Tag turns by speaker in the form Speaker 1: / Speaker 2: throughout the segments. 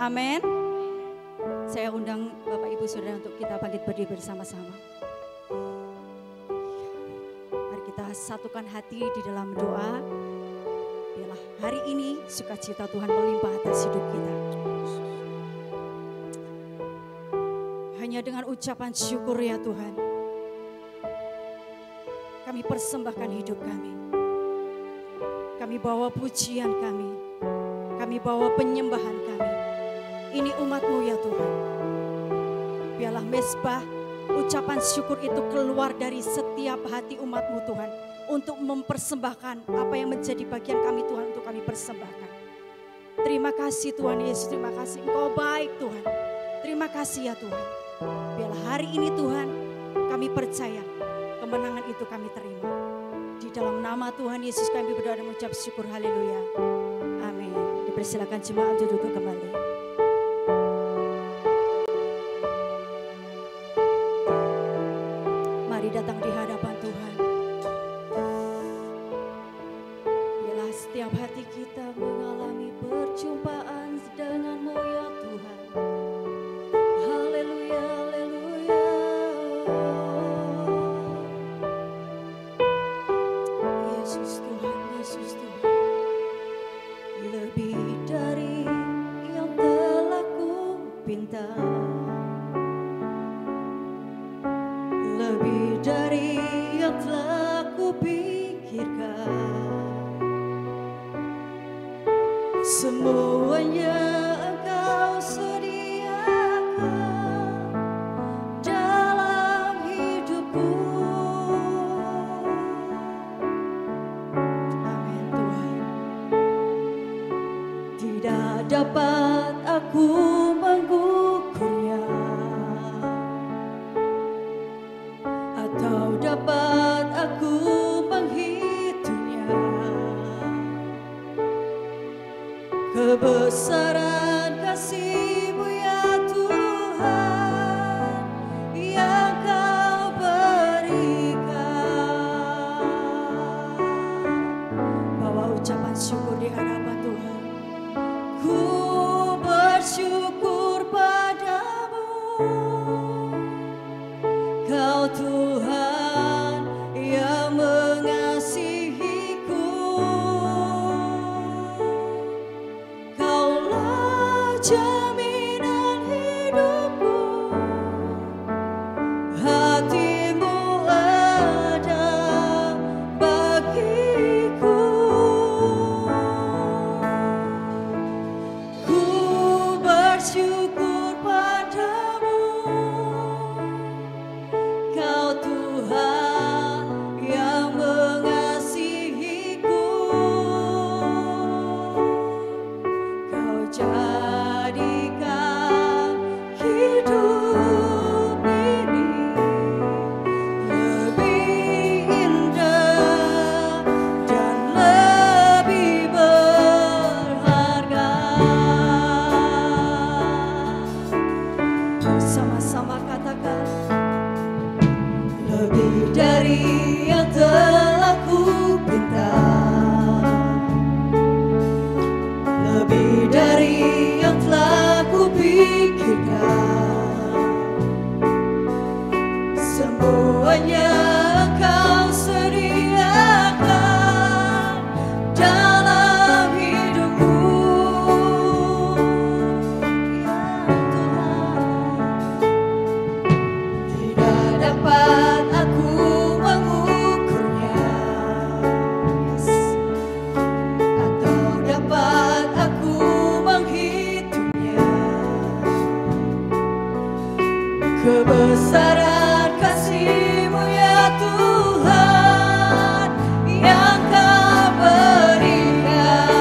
Speaker 1: Amin. Saya undang Bapak Ibu Saudara untuk kita bangkit berdiri bersama-sama. Mari kita satukan hati di dalam doa. Biarlah hari ini sukacita Tuhan melimpah atas hidup kita. Hanya dengan ucapan syukur ya Tuhan, kami persembahkan hidup kami. Kami bawa pujian kami bawa penyembahan kami. Ini umat-Mu ya Tuhan. Biarlah mesbah ucapan syukur itu keluar dari setiap hati umat-Mu Tuhan. Untuk mempersembahkan apa yang menjadi bagian kami Tuhan, untuk kami persembahkan. Terima kasih Tuhan Yesus, terima kasih Engkau baik Tuhan. Terima kasih ya Tuhan. Biarlah hari ini Tuhan kami percaya kemenangan itu kami terima. Di dalam nama Tuhan Yesus kami berdoa dan mengucap syukur, haleluya. Amin. Dipersilakan jemaat untuk duduk kembali. Mari datang di hadapan Tuhan. Biarlah setiap hati kita mengalami perjumpaan dengan-Mu ya Tuhan. Haleluya, haleluya. Yesus Tuhan, Yesus Tuhan. Lebih dari yang telah ku pinta, lebih dari yang telah ku pikirkan, semuanya Engkau sediakan dalam hidupku. Amin Tuhan. Tidak dapat aku mengukurnya, atau dapat aku menghitungnya. Kebesaran kasih-Mu ya Tuhan yang Kau berikan. Bawa ucapan syukur di hadapan Tuhan. Ku bersyukur padamu, Kau Tuhan yang mengasihiku. Kaulah jaminan hidupku, hati-Mu ada bagiku. Ku bersyukur padamu, Kau Tuhan yang mengasihiku. Kau jadikan hidup ini lebih indah dan lebih berharga. Sama-sama katakan, lebih dari yang telah ku pinta, lebih dari yang telah ku pikirkan, semuanya Engkau sediakan dalam hidupku. Ya Tuhan, tidak dapat aku mengukurnya, atau dapat aku menghitungnya. Kebesaran kasih-Mu ya Tuhan yang Kau berikan.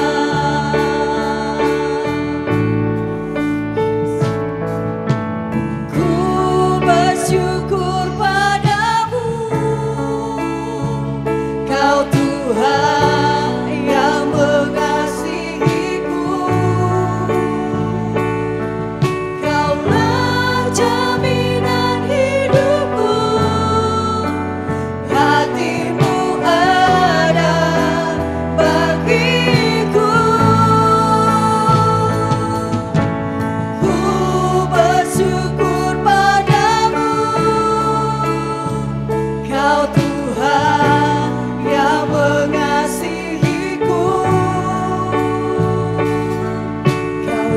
Speaker 1: Ku bersyukur padamu, Kau Tuhan yang mengasihiku. Kaulah jaminan hidup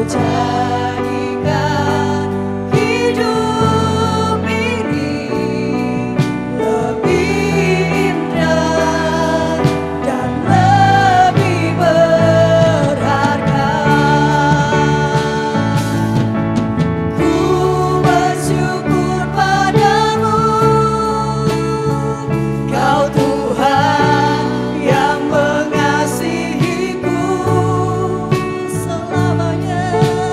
Speaker 2: jadikan hidup ini lebih indah dan lebih berharga. Ku bersyukur padamu, Kau Tuhan yang mengasihiku selamanya.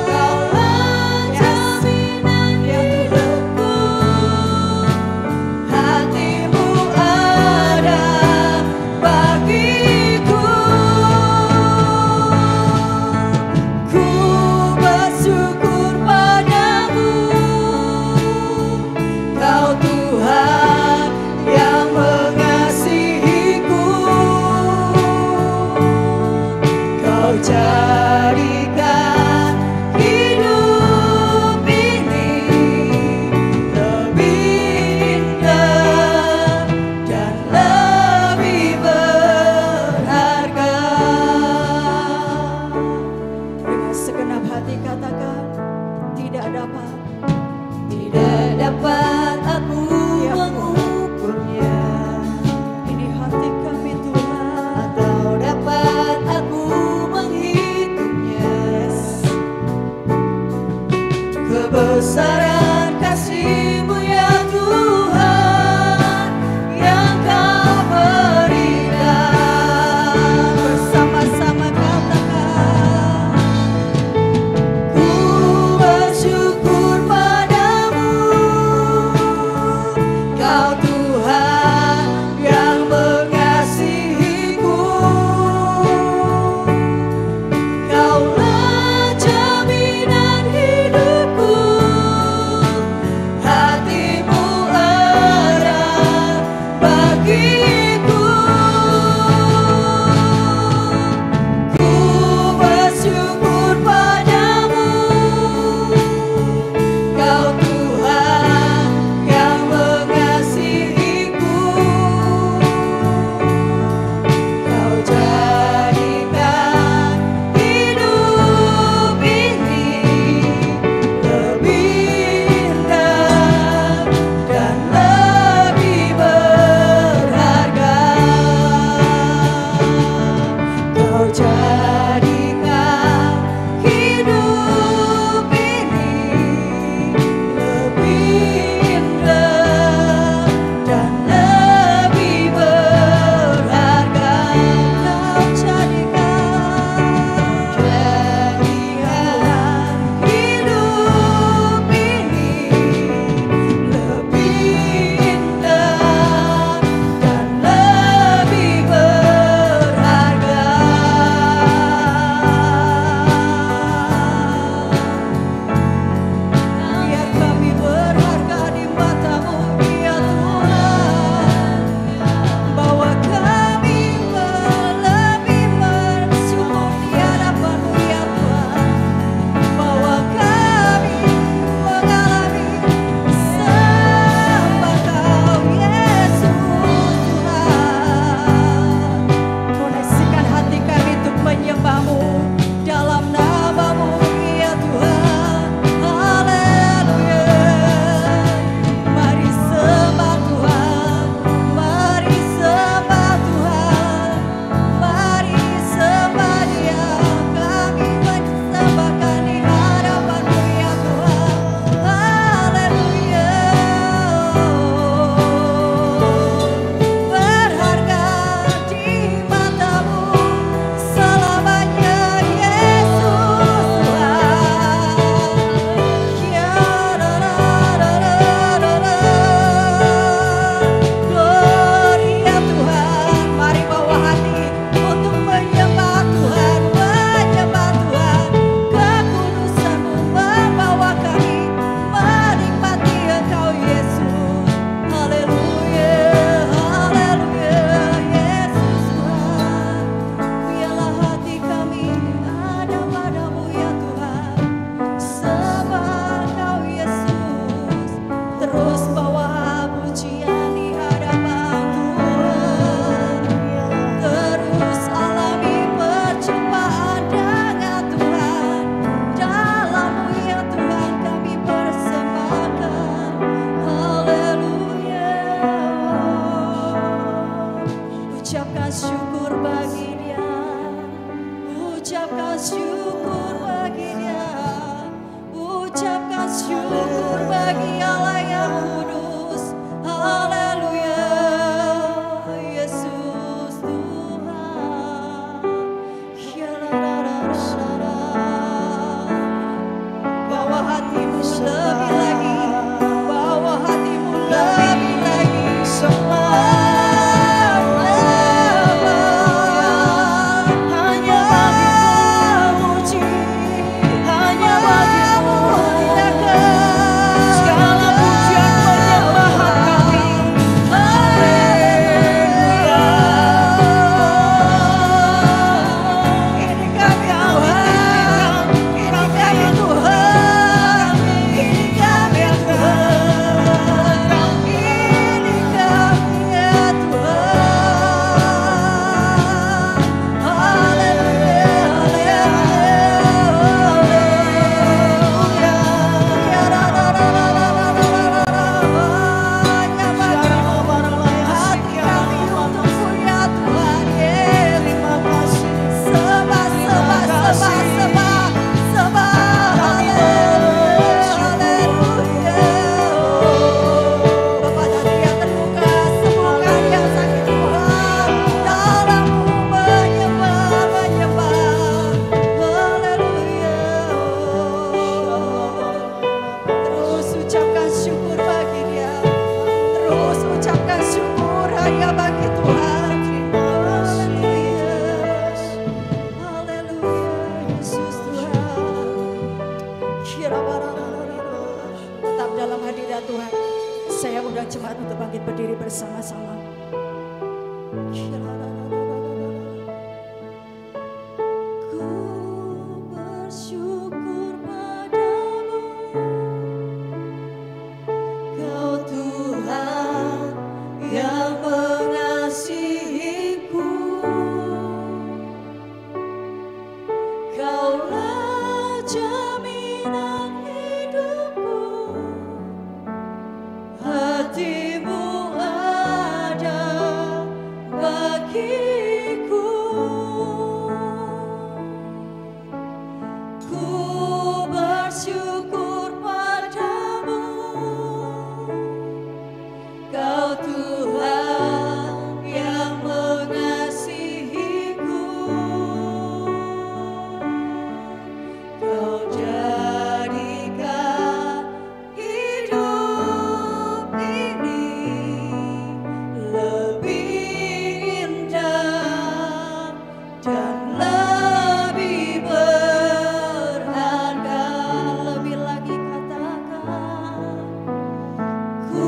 Speaker 2: Kaulah jaminan hidupku, hatimu ada bagiku. Ku bersyukur padamu, Kau Tuhan yang mengasihiku. Kau jadikan hidup ini lebih indah dan lebih berharga.
Speaker 1: Dengan segenap hati katakan, tidak dapat.
Speaker 2: Tidak dapat aku
Speaker 1: Ya Tuhan.
Speaker 2: mengukurnya,
Speaker 1: Ini hati kami Tuhan.
Speaker 2: atau dapat aku menghitungnya. Kebesaran kasih-Mu ya Tuhan, yang Kau berikan. Bersama-sama katakan, ku bersyukur padamu, Kau Tuhan yang mengasihiku. Kaulah jaminan hidupku,
Speaker 1: ucapkan syukur bagi Allah yang kudus. Haleluya, Yesus Tuhan. Bawa hatimu lebih lagi, bawa hatimu lebih lagi. Hanya bagimu puji, hanya bagimu segala pujian penyembahan kami. Haleluya. Ini kami Tuhan, ini kami Tuhan, ini kami Tuhan, ini kami ya Tuhan. Haleluya, terus ucapkan syukur bagi Dia, terus ucapkan syukur hanya bagi Tuhan. Haleluya, haleluya, Yesus Tuhan. Tetap dalam hadirat Tuhan. Saya undang jemaat untuk bangkit berdiri bersama-sama. Ku bersyukur padamu, Kau Tuhan yang mengasihiku. Kaulah jaminan hidupku, hatimu ada bagiku. Ku bersyukur padamu, Kau Tuhan yang mengasihiku. Kau jadikan hidup ini lebih indah dan lebih berharga. Lebih lagi katakan, ku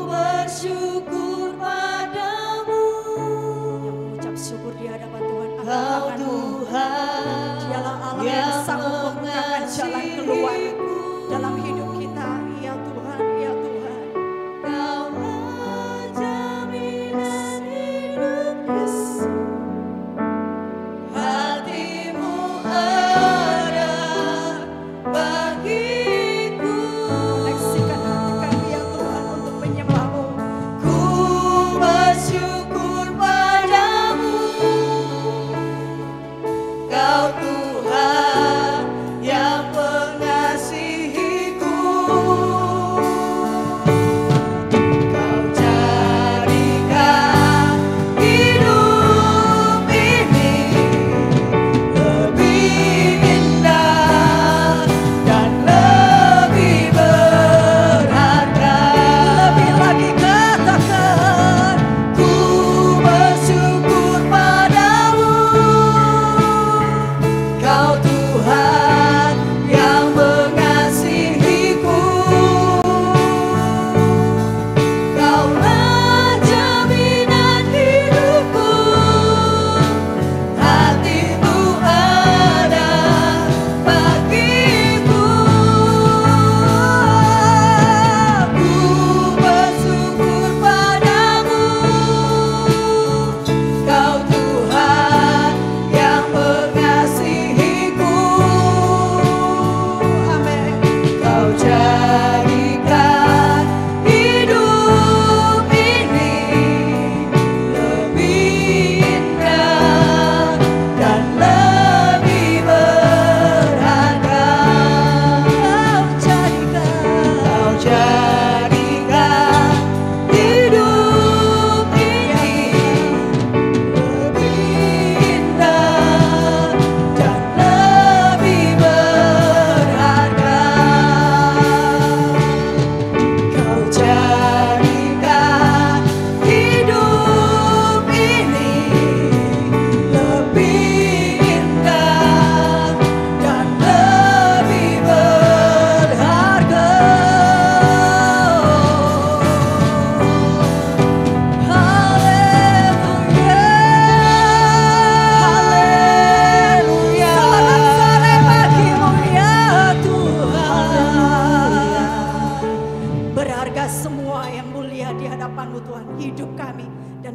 Speaker 1: bersyukur padamu. Yang mengucap syukur di hadapan Tuhan,
Speaker 2: Kau Tuhan
Speaker 1: Dialah Allah yang sanggup membukakan jalan keluar dalam hidup kita. Ya Tuhan, ya Tuhan.
Speaker 2: Kaulah jaminan hidupku, hatimu ada bagiku.
Speaker 1: Koneksikan hati kami ya Tuhan untuk menyembah-Mu.
Speaker 2: Ku bersyukur padamu, Kau Tuhan yang mengasihiku. Kau jadikan hidup ini lebih indah dan lebih berharga.
Speaker 1: Lebih lagi katakan,
Speaker 2: Ku bersyukur padamu, Kau Tuhan yang mengasihiku. Kaulah jaminan hidupku, hatimu ada bagiku. Ku bersyukur padamu, Kau Tuhan yang mengasihiku.
Speaker 1: amin.
Speaker 2: Kau jadikan hidup ini lebih indah dan lebih berharga.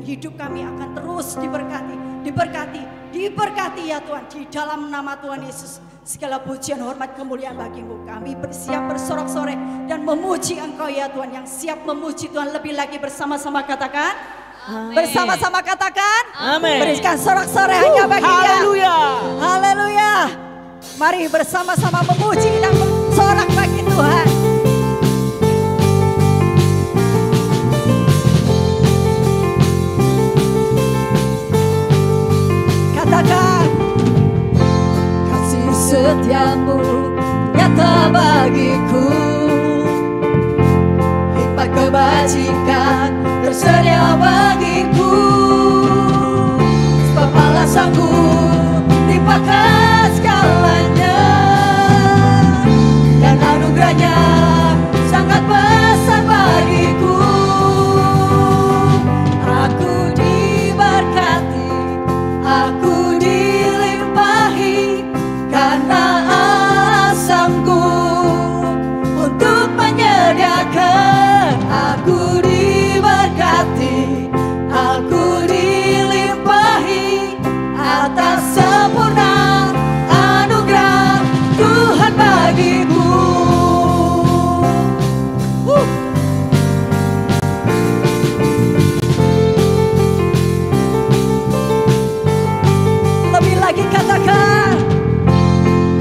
Speaker 1: hidup kami akan terus diberkati ya Tuhan. Di dalam nama Tuhan Yesus, segala pujian, hormat, kemuliaan bagimu. Kami bersiap bersorak-sorai dan memuji Engkau ya Tuhan. Yang siap memuji Tuhan lebih lagi bersama-sama katakan
Speaker 2: Amin.
Speaker 1: Bersama-sama katakan
Speaker 3: Amin.
Speaker 1: Berikan sorak-sorai hanya bagi Dia.
Speaker 3: Haleluya.
Speaker 1: Haleluya. Mari bersama-sama memuji dan bersorak bagi Tuhan. Katakan,
Speaker 2: kasih setiamu nyata bagiku, hikmat kebajikan tersedia bagiku, sebab alasanku limpahkan segalanya, dan anugerahnya sangat besar bagiku. Aku diberkati, aku dilimpahi, karena Allah sanggup untuk menyediakan. Aku diberkati, aku dilimpahi, atas sempurna anugerah Tuhan bagiku.
Speaker 1: lebih lagi katakan,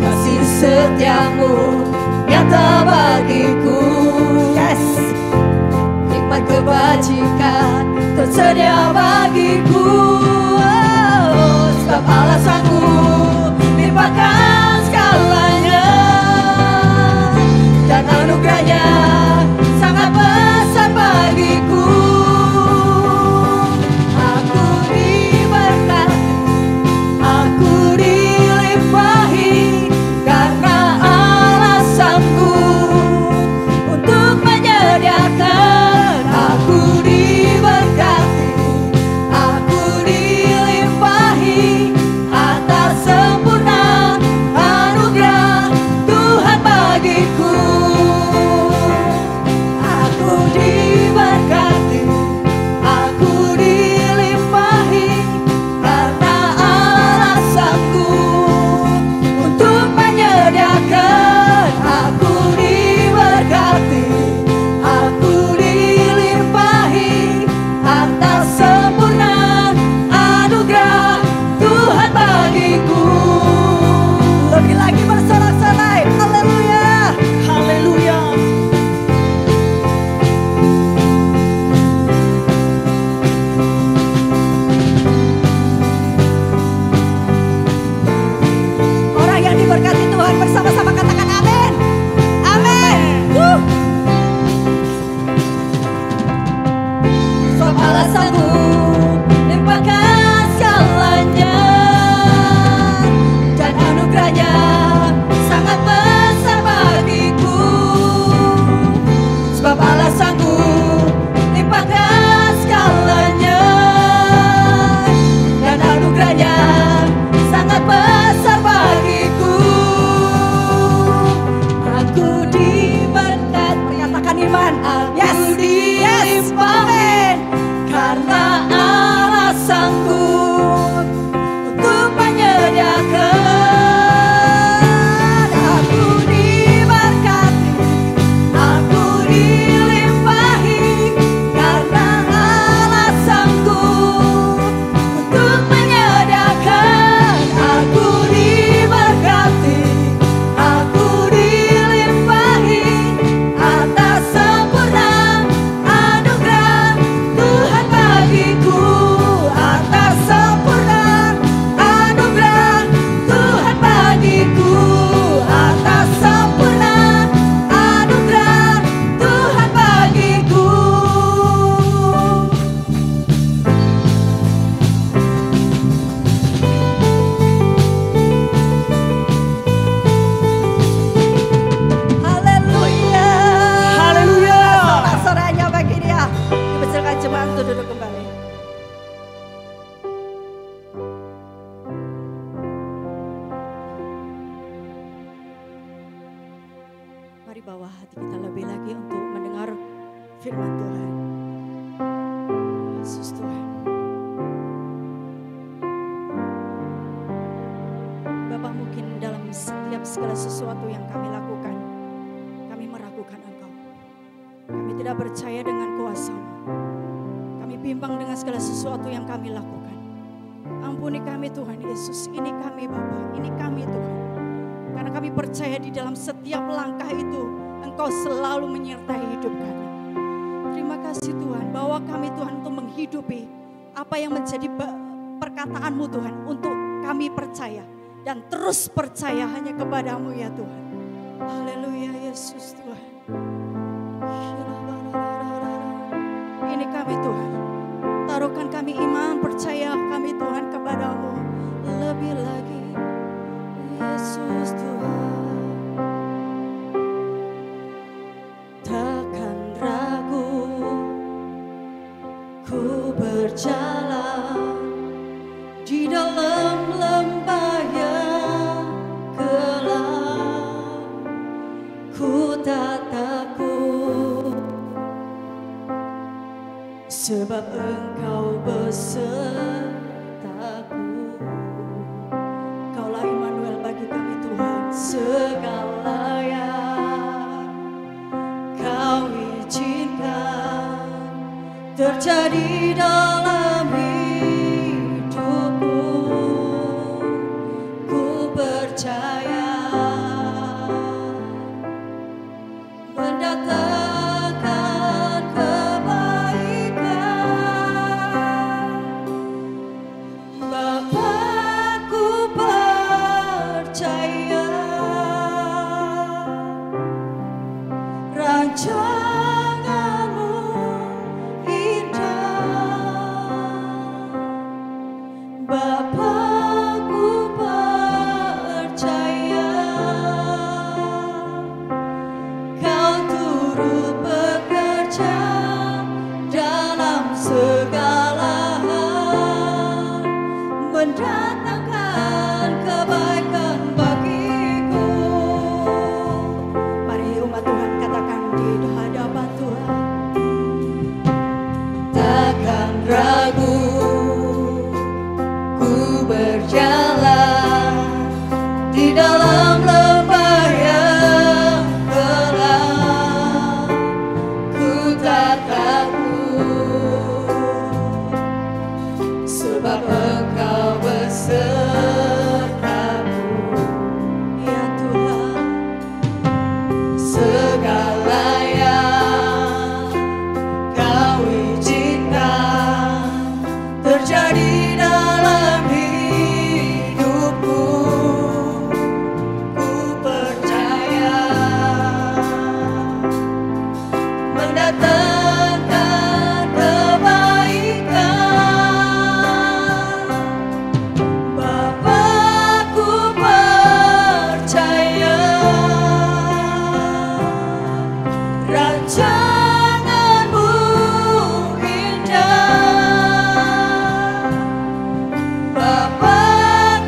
Speaker 2: Kasih setiamu nyata bagiku,
Speaker 1: yes.
Speaker 2: hikmat kebajikan tersedia bagiku. Oh, sebab alasanku limpahkan segalanya, dan anugerahnya sangat besar bagiku. Aku diberkati, aku dilimpahi, karena Allah sanggup untuk menyediakan. Aku diberkati, aku dilimpahi, atas sempurna anugerah Tuhan bagiku. Aku diberkati, aku dilimpahi, karena Allah sanggup untuk menyediakan. Aku diberkati, aku dilimpahi, atas sempurna anugerah Tuhan bagiku.
Speaker 1: Lebih lagi bersorak-sorai. Haleluya.
Speaker 3: Haleluya.
Speaker 1: Orang yang diberkati Tuhan bersama-sama katakan amin. Amin.
Speaker 2: Sebab alasanku limpahkan segalanya, dan anugerahnya sangat besar bagiku. Sebab alasanku limpahkan segalanya, dan anugerahnya sangat besar bagiku. Aku diberkati,
Speaker 1: Nyatakan iman.
Speaker 2: aku
Speaker 1: Yes.
Speaker 2: dilimpahi, karena Allah sanggup untuk menyediakan. Aku diberkati, aku dilimpahi, karena Allah sanggup untuk menyediakan. Aku diberkati, aku dilimpahi, atas sempurna anugerah Tuhan bagiku. Atas sempurna anugerah Tuhan bagiku. Atas sempurna anugerah Tuhan bagiku.
Speaker 1: Haleluya.
Speaker 3: Haleluya.
Speaker 1: Sorak-sorainya bagi Dia. Dipersilakan jemaat untuk duduk kembali. Mari bawa hati kita lebih lagi untuk mendengar firman Tuhan. Yesus Tuhan. segala sesuatu yang kami lakukan, kami meragukan Engkau. Kami tidak percaya dengan kuasa-Mu. Kami bimbang dengan segala sesuatu yang kami lakukan. Ampuni kami Tuhan Yesus. Ini kami Bapa, ini kami Tuhan. Karena kami percaya di dalam setiap langkah itu Engkau selalu menyertai hidup kami. Terima kasih Tuhan bahwa kami Tuhan untuk menghidupi apa yang menjadi perkataan-Mu Tuhan, untuk kami percaya dan terus percaya hanya kepada-Mu ya Tuhan. Haleluya Yesus Tuhan. Ini kami Tuhan. Taruhkan kami iman, percaya kami Tuhan kepada-Mu lebih lagi. Yesus Tuhan. Takkan ragu ku berjalan di dalam lembah yang gelap. Ku tak takut sebab Engkau besertaku. Kaulah Immanuel bagi kami Tuhan. Segala yang Kau izinkan terjadi dalam hidupku, ku percaya mendatangkan kebaikan. Bapa, ku percaya rancangan-Mu indah. Bapa, ku percaya Kau turut bekerja dalam segala hal, mendatangkan kebaikan bagiku. Mari umat Tuhan katakan di hadapan Tuhan. Takkan ragu ku berjalan di dalam lembah yang gelap. Ku tak takut sebab Engkau besertaku. Ya Tuhan, segala yang Kau izinkan terjadi dalam hidupku, ku percaya mendatangkan kebaikan. Bapa, ku percaya rancangan-Mu indah. Bapa,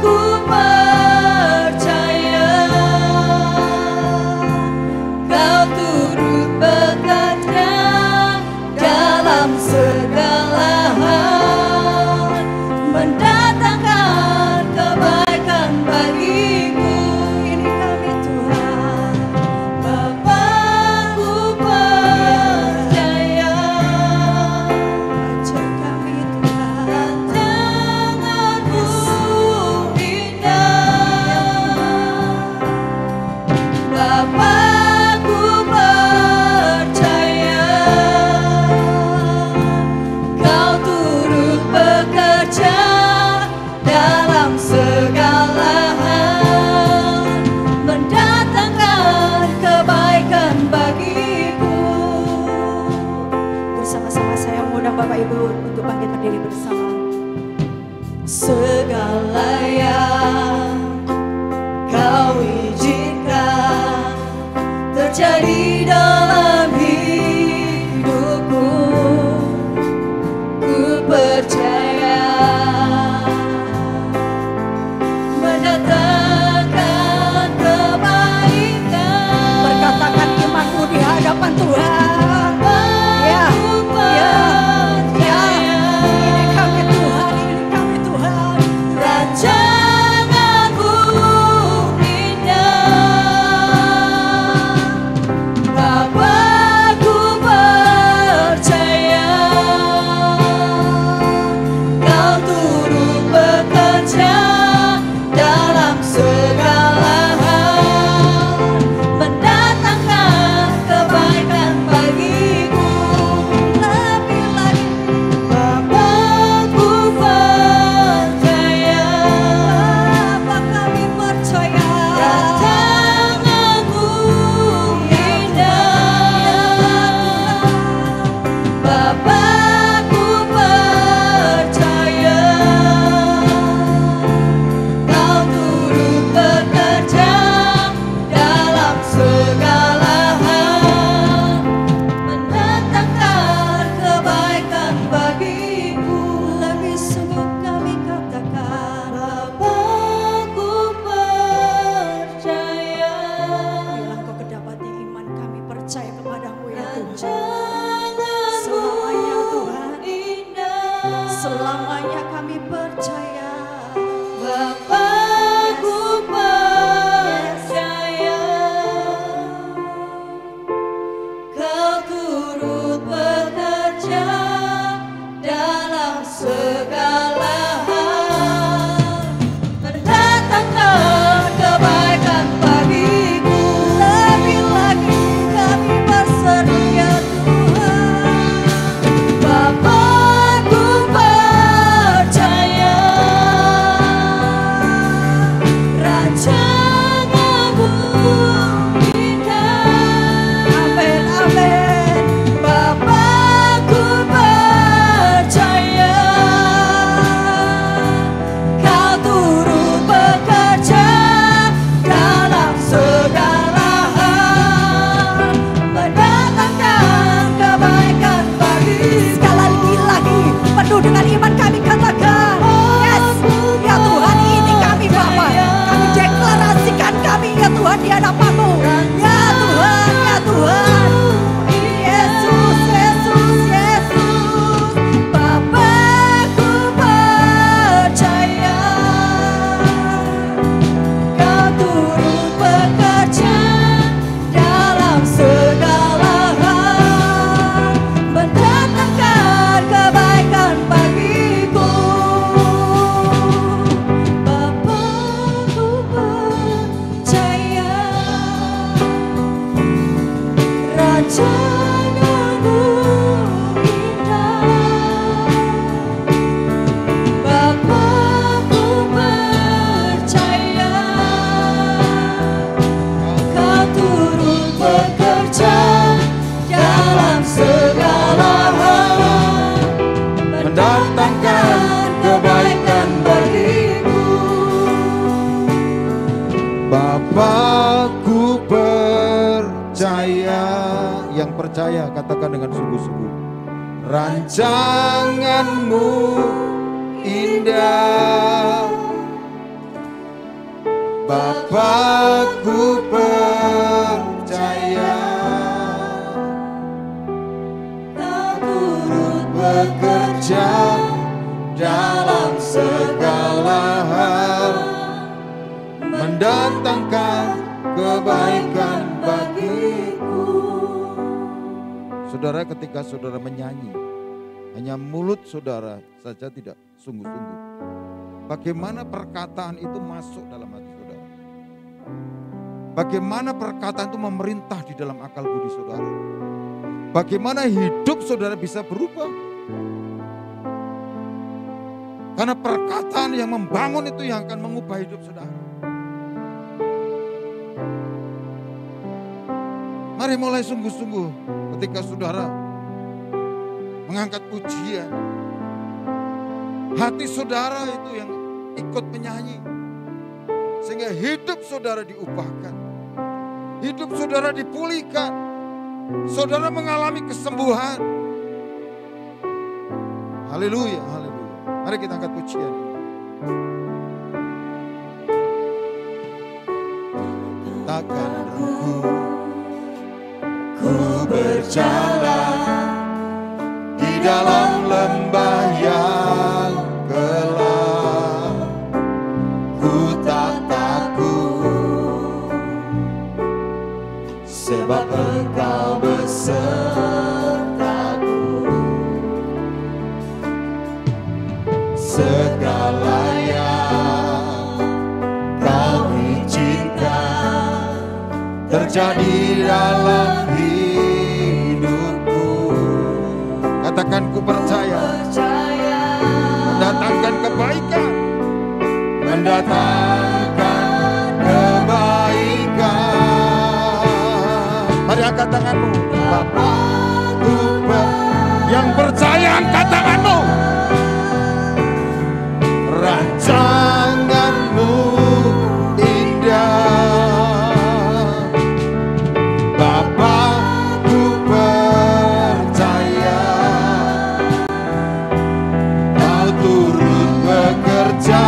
Speaker 1: ku percaya Kau turut bekerja dalam segala hal, mendatangkan kebaikan bagiku. Ini kami Tuhan. Bapa, ku percaya ajar kami Tuhan. Rancangan-Mu indah. Bapa, ku percaya Kau turut bekerja dalam segala hal, mendatangkan kebaikan bagiku. Bersama-sama saya mengundang Bapak Ibu untuk bangkit berdiri bersama. Segala yang Kau izinkan terjadi dalam hidupku, ku percaya mendatangkan kebaikan. Berkatakan imanmu di hadapan Tuhan. Ya, ya, ya. Ini kami Tuhan, ini kami Tuhan. Rancangan-Mu indah.
Speaker 2: kami percaya. Bapakku percaya, Kau turut bekerja dalam segala hal, mendatangkan kebaikan bagiku. Lebih lagi kami berseru ya Tuhan. Bapakku percaya, rancangan-Mu indah. Amin, amin. Bapakku percaya, Kau turut bekerja dalam segala hal, mendatangkan kebaikan bagi. Sekali lagi penuh dengan iman kami katakan, yes, ya Tuhan, ini kami Bapa. Kami deklarasikan kami ya Tuhan di hadapan-Mu. Ya Tuhan, ya Tuhan. Yesus, Yesus, Yesus. Bapakku percaya, Kau turut bekerja dalam segala hal, mendatangkan kebaikan bagiku. Bapakku percaya, rancangan-Mu indah. Bapakku percaya, Kau turut bekerja dalam segala hal, mendatangkan kebaikan bagiku.
Speaker 4: Bapakku percaya. Yang percaya katakan dengan sungguh-sungguh. Rancangan-Mu indah. Bapakku percaya,
Speaker 2: Kau turut
Speaker 4: bekerja dalam segala hal, mendatangkan kebaikan bagiku. Saudara, ketika saudara menyanyi, hanya mulut saudara saja tidak sungguh-sungguh. Bagaimana perkataan itu masuk dalam hati saudara? Bagaimana perkataan itu memerintah di dalam akal budi saudara? Bagaimana hidup saudara bisa berubah? Karena perkataan yang membangun itu yang akan mengubah hidup saudara. Mari mulai sungguh-sungguh ketika saudara mengangkat pujian. Hati saudara itu yang ikut menyanyi. Sehingga hidup saudara diubahkan. Hidup saudara dipulihkan. Saudara mengalami kesembuhan. Haleluya, haleluya. Mari kita angkat pujian. Takkan ragu ku berjalan di dalam lembah yang gelap. Ku tak takut sebab Engkau besertaku. Segala yang Kau izinkan terjadi dalam hidupku. Katakan ku percaya, mendatangkan kebaikan, mendatangkan kebaikan. Mari angkat tanganmu. Bapakku yang percaya, angkat tanganmu. Rancangan-Mu indah. Bapakku percaya, Kau turut bekerja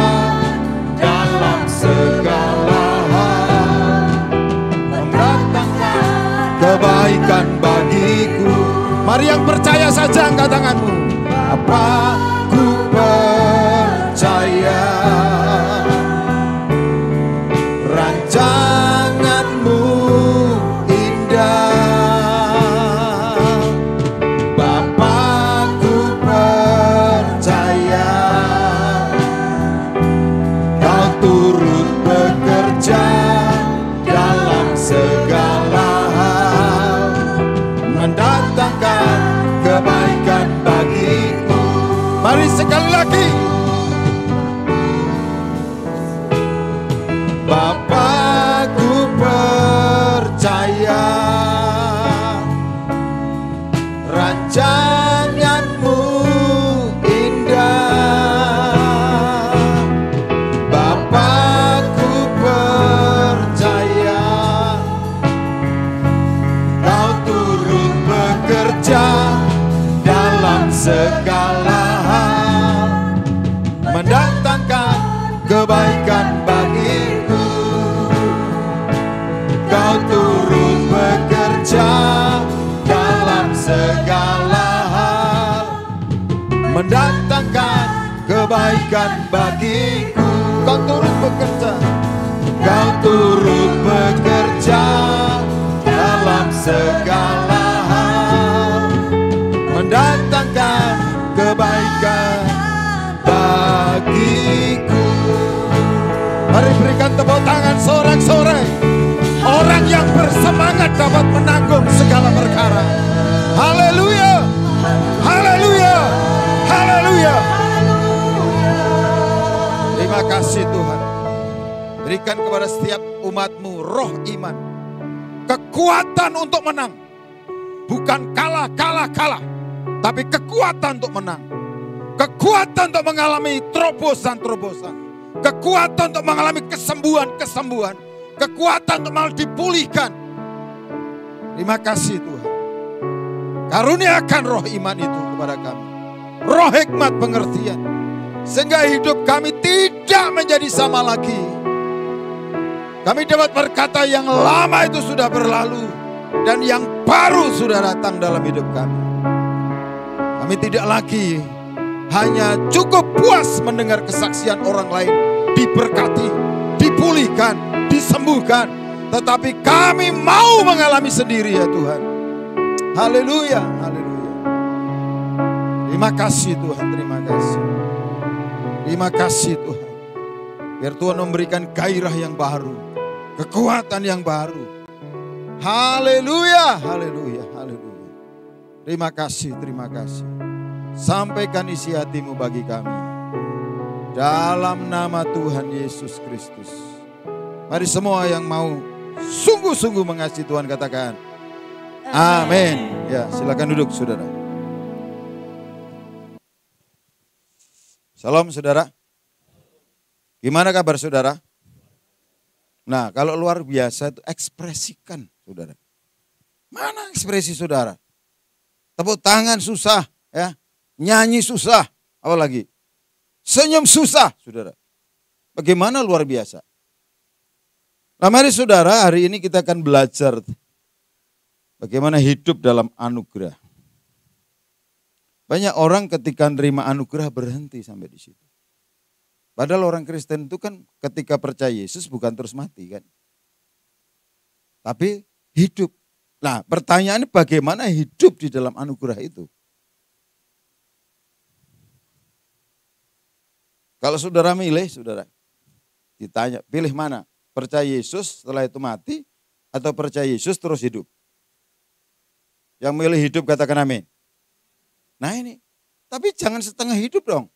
Speaker 4: dalam segala hal, mendatangkan kebaikan bagiku. Mari yang percaya saja angkat tanganmu. Bapakku percaya, mendatangkan kebaikan bagiku. Mari sekali lagi. Bapakku percaya rancanganmu indah. Bapakku percaya kau turut bekerja dalam segala hal, mendatangkan kebaikan bagiku. Kau turut bekerja dalam segala hal, mendatangkan kebaikan bagiku. Kau turut bekerja, kau turut bekerja dalam segala hal, mendatangkan kebaikan bagiku. Mari berikan tepuk tangan sorak-sorai. Orang yang bersemangat dapat menanggung segala perkara. Haleluya, haleluya, haleluya. Terima kasih Tuhan. Berikan kepada setiap umat-Mu roh iman, kekuatan untuk menang. Bukan kalah, tapi kekuatan untuk menang. Kekuatan untuk mengalami terobosan-terobosan. Kekuatan untuk mengalami kesembuhan-kesembuhan. Kekuatan untuk malah dipulihkan. Terima kasih Tuhan. Karuniakan roh iman itu kepada kami. Roh hikmat pengertian. Sehingga hidup kami tidak menjadi sama lagi. Kami dapat berkata yang lama itu sudah berlalu. Dan yang baru sudah datang dalam hidup kami. Kami tidak lagi hanya cukup puas mendengar kesaksian orang lain. Diberkati, dipulihkan, disembuhkan. Tetapi kami mau mengalami sendiri ya Tuhan. Haleluya, haleluya. Terima kasih Tuhan, terima kasih. Terima kasih Tuhan. Biar Tuhan memberikan gairah yang baru. Kekuatan yang baru. Haleluya, haleluya, haleluya. Terima kasih, terima kasih. Sampaikan isi hatimu bagi kami. Dalam nama Tuhan Yesus Kristus. Mari semua yang mau sungguh-sungguh mengasihi Tuhan katakan amin. Ya, silakan duduk saudara. Salam saudara. Gimana kabar saudara? Nah, kalau luar biasa itu ekspresikan saudara. Mana ekspresi saudara? Tepuk tangan susah ya. Nyanyi susah, apalagi senyum susah, saudara. Bagaimana luar biasa. Nah mari saudara, hari ini kita akan belajar bagaimana hidup dalam anugerah. Banyak orang ketika menerima anugerah berhenti sampai di situ. Padahal orang Kristen itu kan ketika percaya Yesus bukan terus mati kan. Tapi hidup. Nah pertanyaannya bagaimana hidup di dalam anugerah itu. Kalau saudara milih, saudara ditanya, pilih mana? Percaya Yesus setelah itu mati atau percaya Yesus terus hidup? Yang milih hidup katakan amin. Nah ini, tapi jangan setengah hidup dong.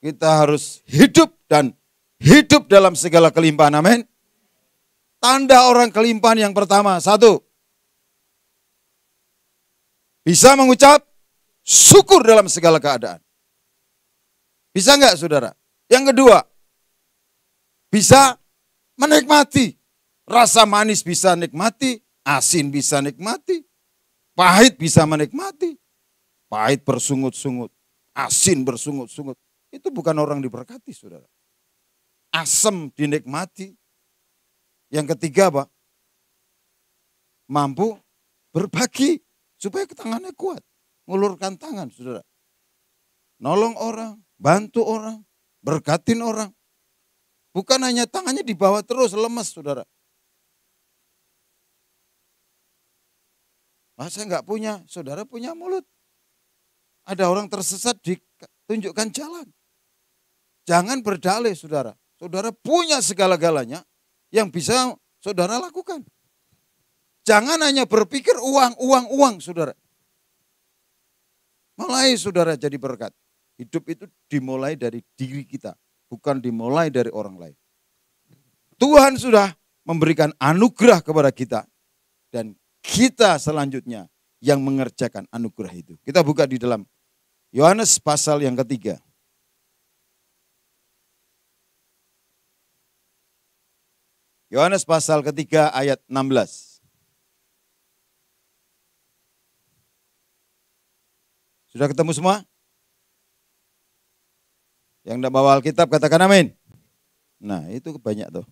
Speaker 4: Kita harus hidup dan hidup dalam segala kelimpahan, amin. Tanda orang kelimpahan yang pertama, satu. Bisa mengucap syukur dalam segala keadaan. Bisa enggak saudara? Yang kedua, bisa menikmati. Rasa manis bisa nikmati, asin bisa nikmati, pahit bisa menikmati. Pahit bersungut-sungut, asin bersungut-sungut. Itu bukan orang diberkati saudara. Asam dinikmati. Yang ketiga apa? Mampu berbagi supaya tangannya kuat. Ngulurkan tangan saudara. Nolong orang. Bantu orang, berkatin orang. Bukan hanya tangannya di bawah terus lemes saudara. Saya enggak punya, saudara punya mulut. Ada orang tersesat ditunjukkan jalan. Jangan berdalih saudara. Saudara punya segala-galanya yang bisa saudara lakukan. Jangan hanya berpikir uang, uang, uang, saudara. Mulai saudara jadi berkat. Hidup itu dimulai dari diri kita, bukan dimulai dari orang lain. Tuhan sudah memberikan anugerah kepada kita, dan kita selanjutnya yang mengerjakan anugerah itu. Kita buka di dalam Yohanes pasal yang ketiga. Yohanes pasal ketiga ayat 16. Sudah ketemu semua? Yang tidak bawa Alkitab katakan amin. Nah itu banyak tuh.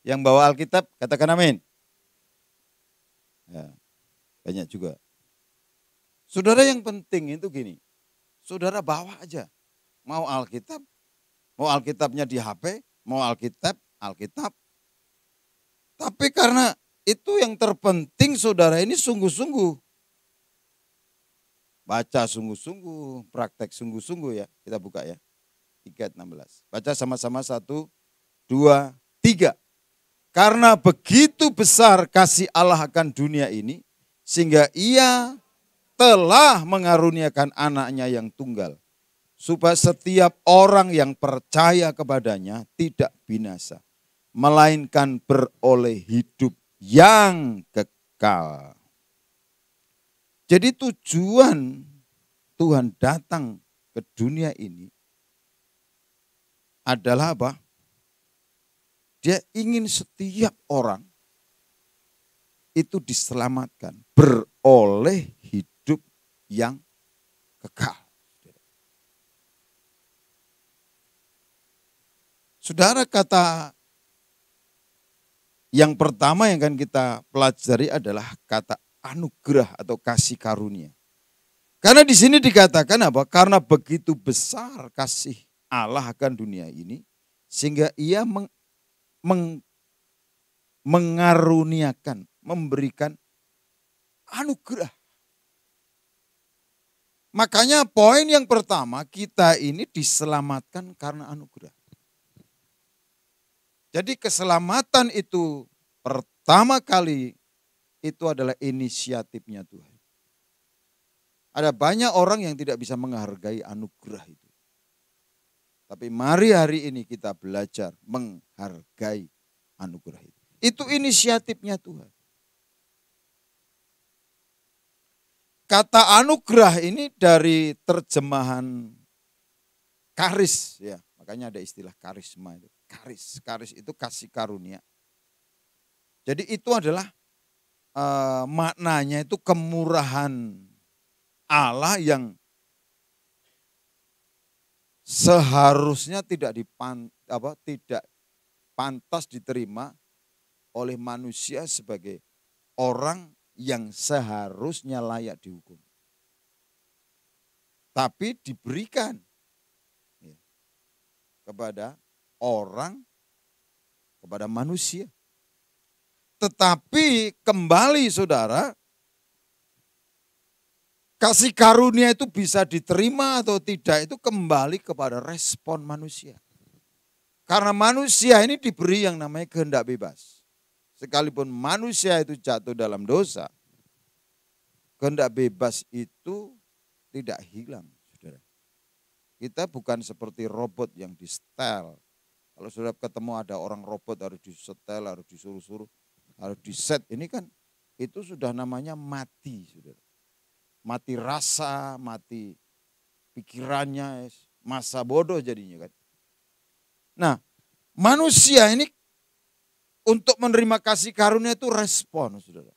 Speaker 4: Yang bawa Alkitab katakan amin. Ya, banyak juga. Saudara, yang penting itu gini. Saudara bawa aja. Mau Alkitab, mau Alkitabnya di HP, mau Alkitab. Tapi karena itu yang terpenting saudara ini sungguh-sungguh. Baca sungguh-sungguh, praktek sungguh-sungguh ya. Kita buka ya. 3:16. Baca sama-sama 1, 2, 3. Karena begitu besar kasih Allah akan dunia ini, sehingga ia telah mengaruniakan anaknya yang tunggal, supaya setiap orang yang percaya kepadanya tidak binasa, melainkan beroleh hidup yang kekal. Jadi tujuan Tuhan datang ke dunia ini adalah apa? Dia ingin setiap orang itu diselamatkan, beroleh hidup yang kekal. Saudara, kata yang pertama yang akan kita pelajari adalah kata anugerah atau kasih karunia. Karena di sini dikatakan apa? Karena begitu besar kasih Allah akan dunia ini, sehingga ia mengaruniakan, memberikan anugerah. Makanya poin yang pertama, kita ini diselamatkan karena anugerah. Jadi keselamatan itu pertama kali itu adalah inisiatifnya Tuhan. Ada banyak orang yang tidak bisa menghargai anugerah itu. Tapi mari hari ini kita belajar menghargai anugerah itu. Itu inisiatifnya Tuhan. Kata anugerah ini dari terjemahan karis ya. Makanya ada istilah karisma itu. Karis itu kasih karunia. Jadi itu adalah maknanya itu kemurahan Allah yang seharusnya tidak pantas diterima oleh manusia sebagai orang yang seharusnya layak dihukum. Tapi diberikan ya, kepada orang, kepada manusia. Tetapi kembali saudara, kasih karunia itu bisa diterima atau tidak itu kembali kepada respon manusia. Karena manusia ini diberi yang namanya kehendak bebas. Sekalipun manusia itu jatuh dalam dosa, kehendak bebas itu tidak hilang, saudara. Kita bukan seperti robot yang di-setel. Kalau sudah ketemu ada orang robot harus di-setel, harus disuruh-suruh, harus di-set. Ini kan itu sudah namanya mati, saudara. Mati rasa, mati pikirannya, masa bodoh jadinya kan. Nah, manusia ini untuk menerima kasih karunia itu respon, saudara.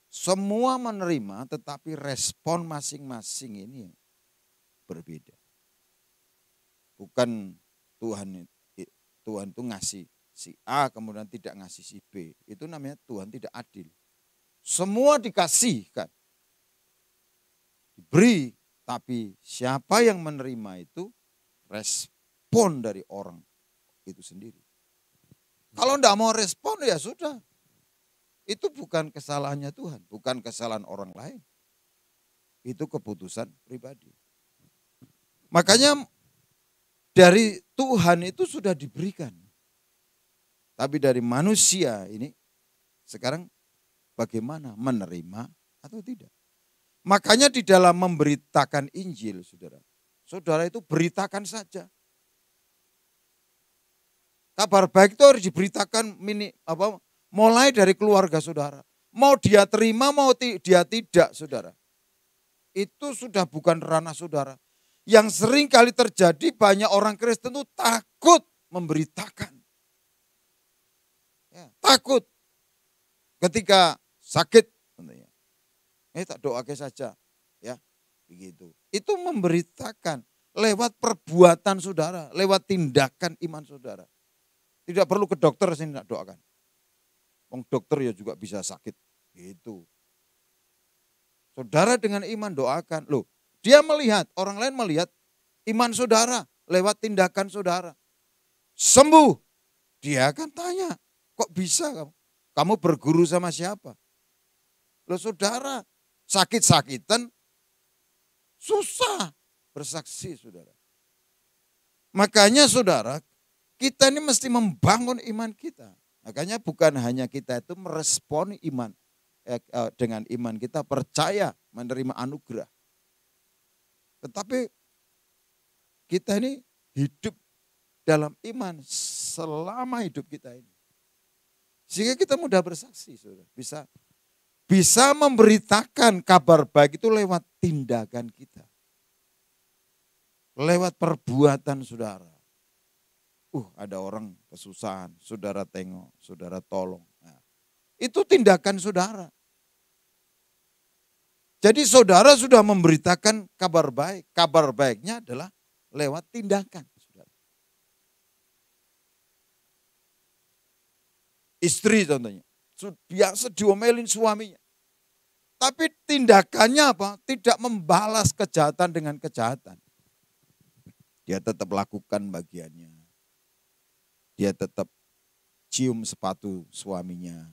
Speaker 4: Semua menerima, tetapi respon masing-masing ini berbeda. Bukan Tuhan itu ngasih si A kemudian tidak ngasih si B. Itu namanya Tuhan tidak adil. Semua dikasih kan. Diberi, tapi siapa yang menerima itu respon dari orang itu sendiri. Kalau enggak mau respon ya sudah. Itu bukan kesalahannya Tuhan, bukan kesalahan orang lain. Itu keputusan pribadi. Makanya dari Tuhan itu sudah diberikan. Tapi dari manusia ini sekarang bagaimana menerima atau tidak. Makanya di dalam memberitakan Injil, saudara, saudara itu beritakan saja. Kabar baik itu harus diberitakan mulai dari keluarga saudara. Mau dia terima, mau dia tidak, saudara. Itu sudah bukan ranah saudara. Yang sering kali terjadi banyak orang Kristen itu takut memberitakan. Ya, takut. Ketika sakit, tentunya. Tak doakan saja. Ya, begitu. Itu memberitakan lewat perbuatan saudara, lewat tindakan iman saudara. Tidak perlu ke dokter sini nak doakan. Wong dokter ya juga bisa sakit. Gitu. Saudara dengan iman doakan. Loh, dia melihat, orang lain melihat iman saudara lewat tindakan saudara. Sembuh. Dia akan tanya, kok bisa kamu? Kamu berguru sama siapa? Loh saudara, sakit-sakitan susah bersaksi saudara. Makanya saudara, kita ini mesti membangun iman kita. Makanya bukan hanya kita itu meresponi iman. Dengan iman kita percaya menerima anugerah. Tetapi kita ini hidup dalam iman selama hidup kita ini. Sehingga kita mudah bersaksi, saudara. Bisa memberitakan kabar baik itu lewat tindakan kita. Lewat perbuatan saudara. Ada orang kesusahan, saudara tengok, saudara tolong. Nah, itu tindakan saudara. Jadi saudara sudah memberitakan kabar baik. Kabar baiknya adalah lewat tindakan. Saudara. Istri contohnya, biasa diomelin suaminya. Tapi tindakannya apa? Tidak membalas kejahatan dengan kejahatan. Dia tetap lakukan bagiannya. Dia tetap cium sepatu suaminya,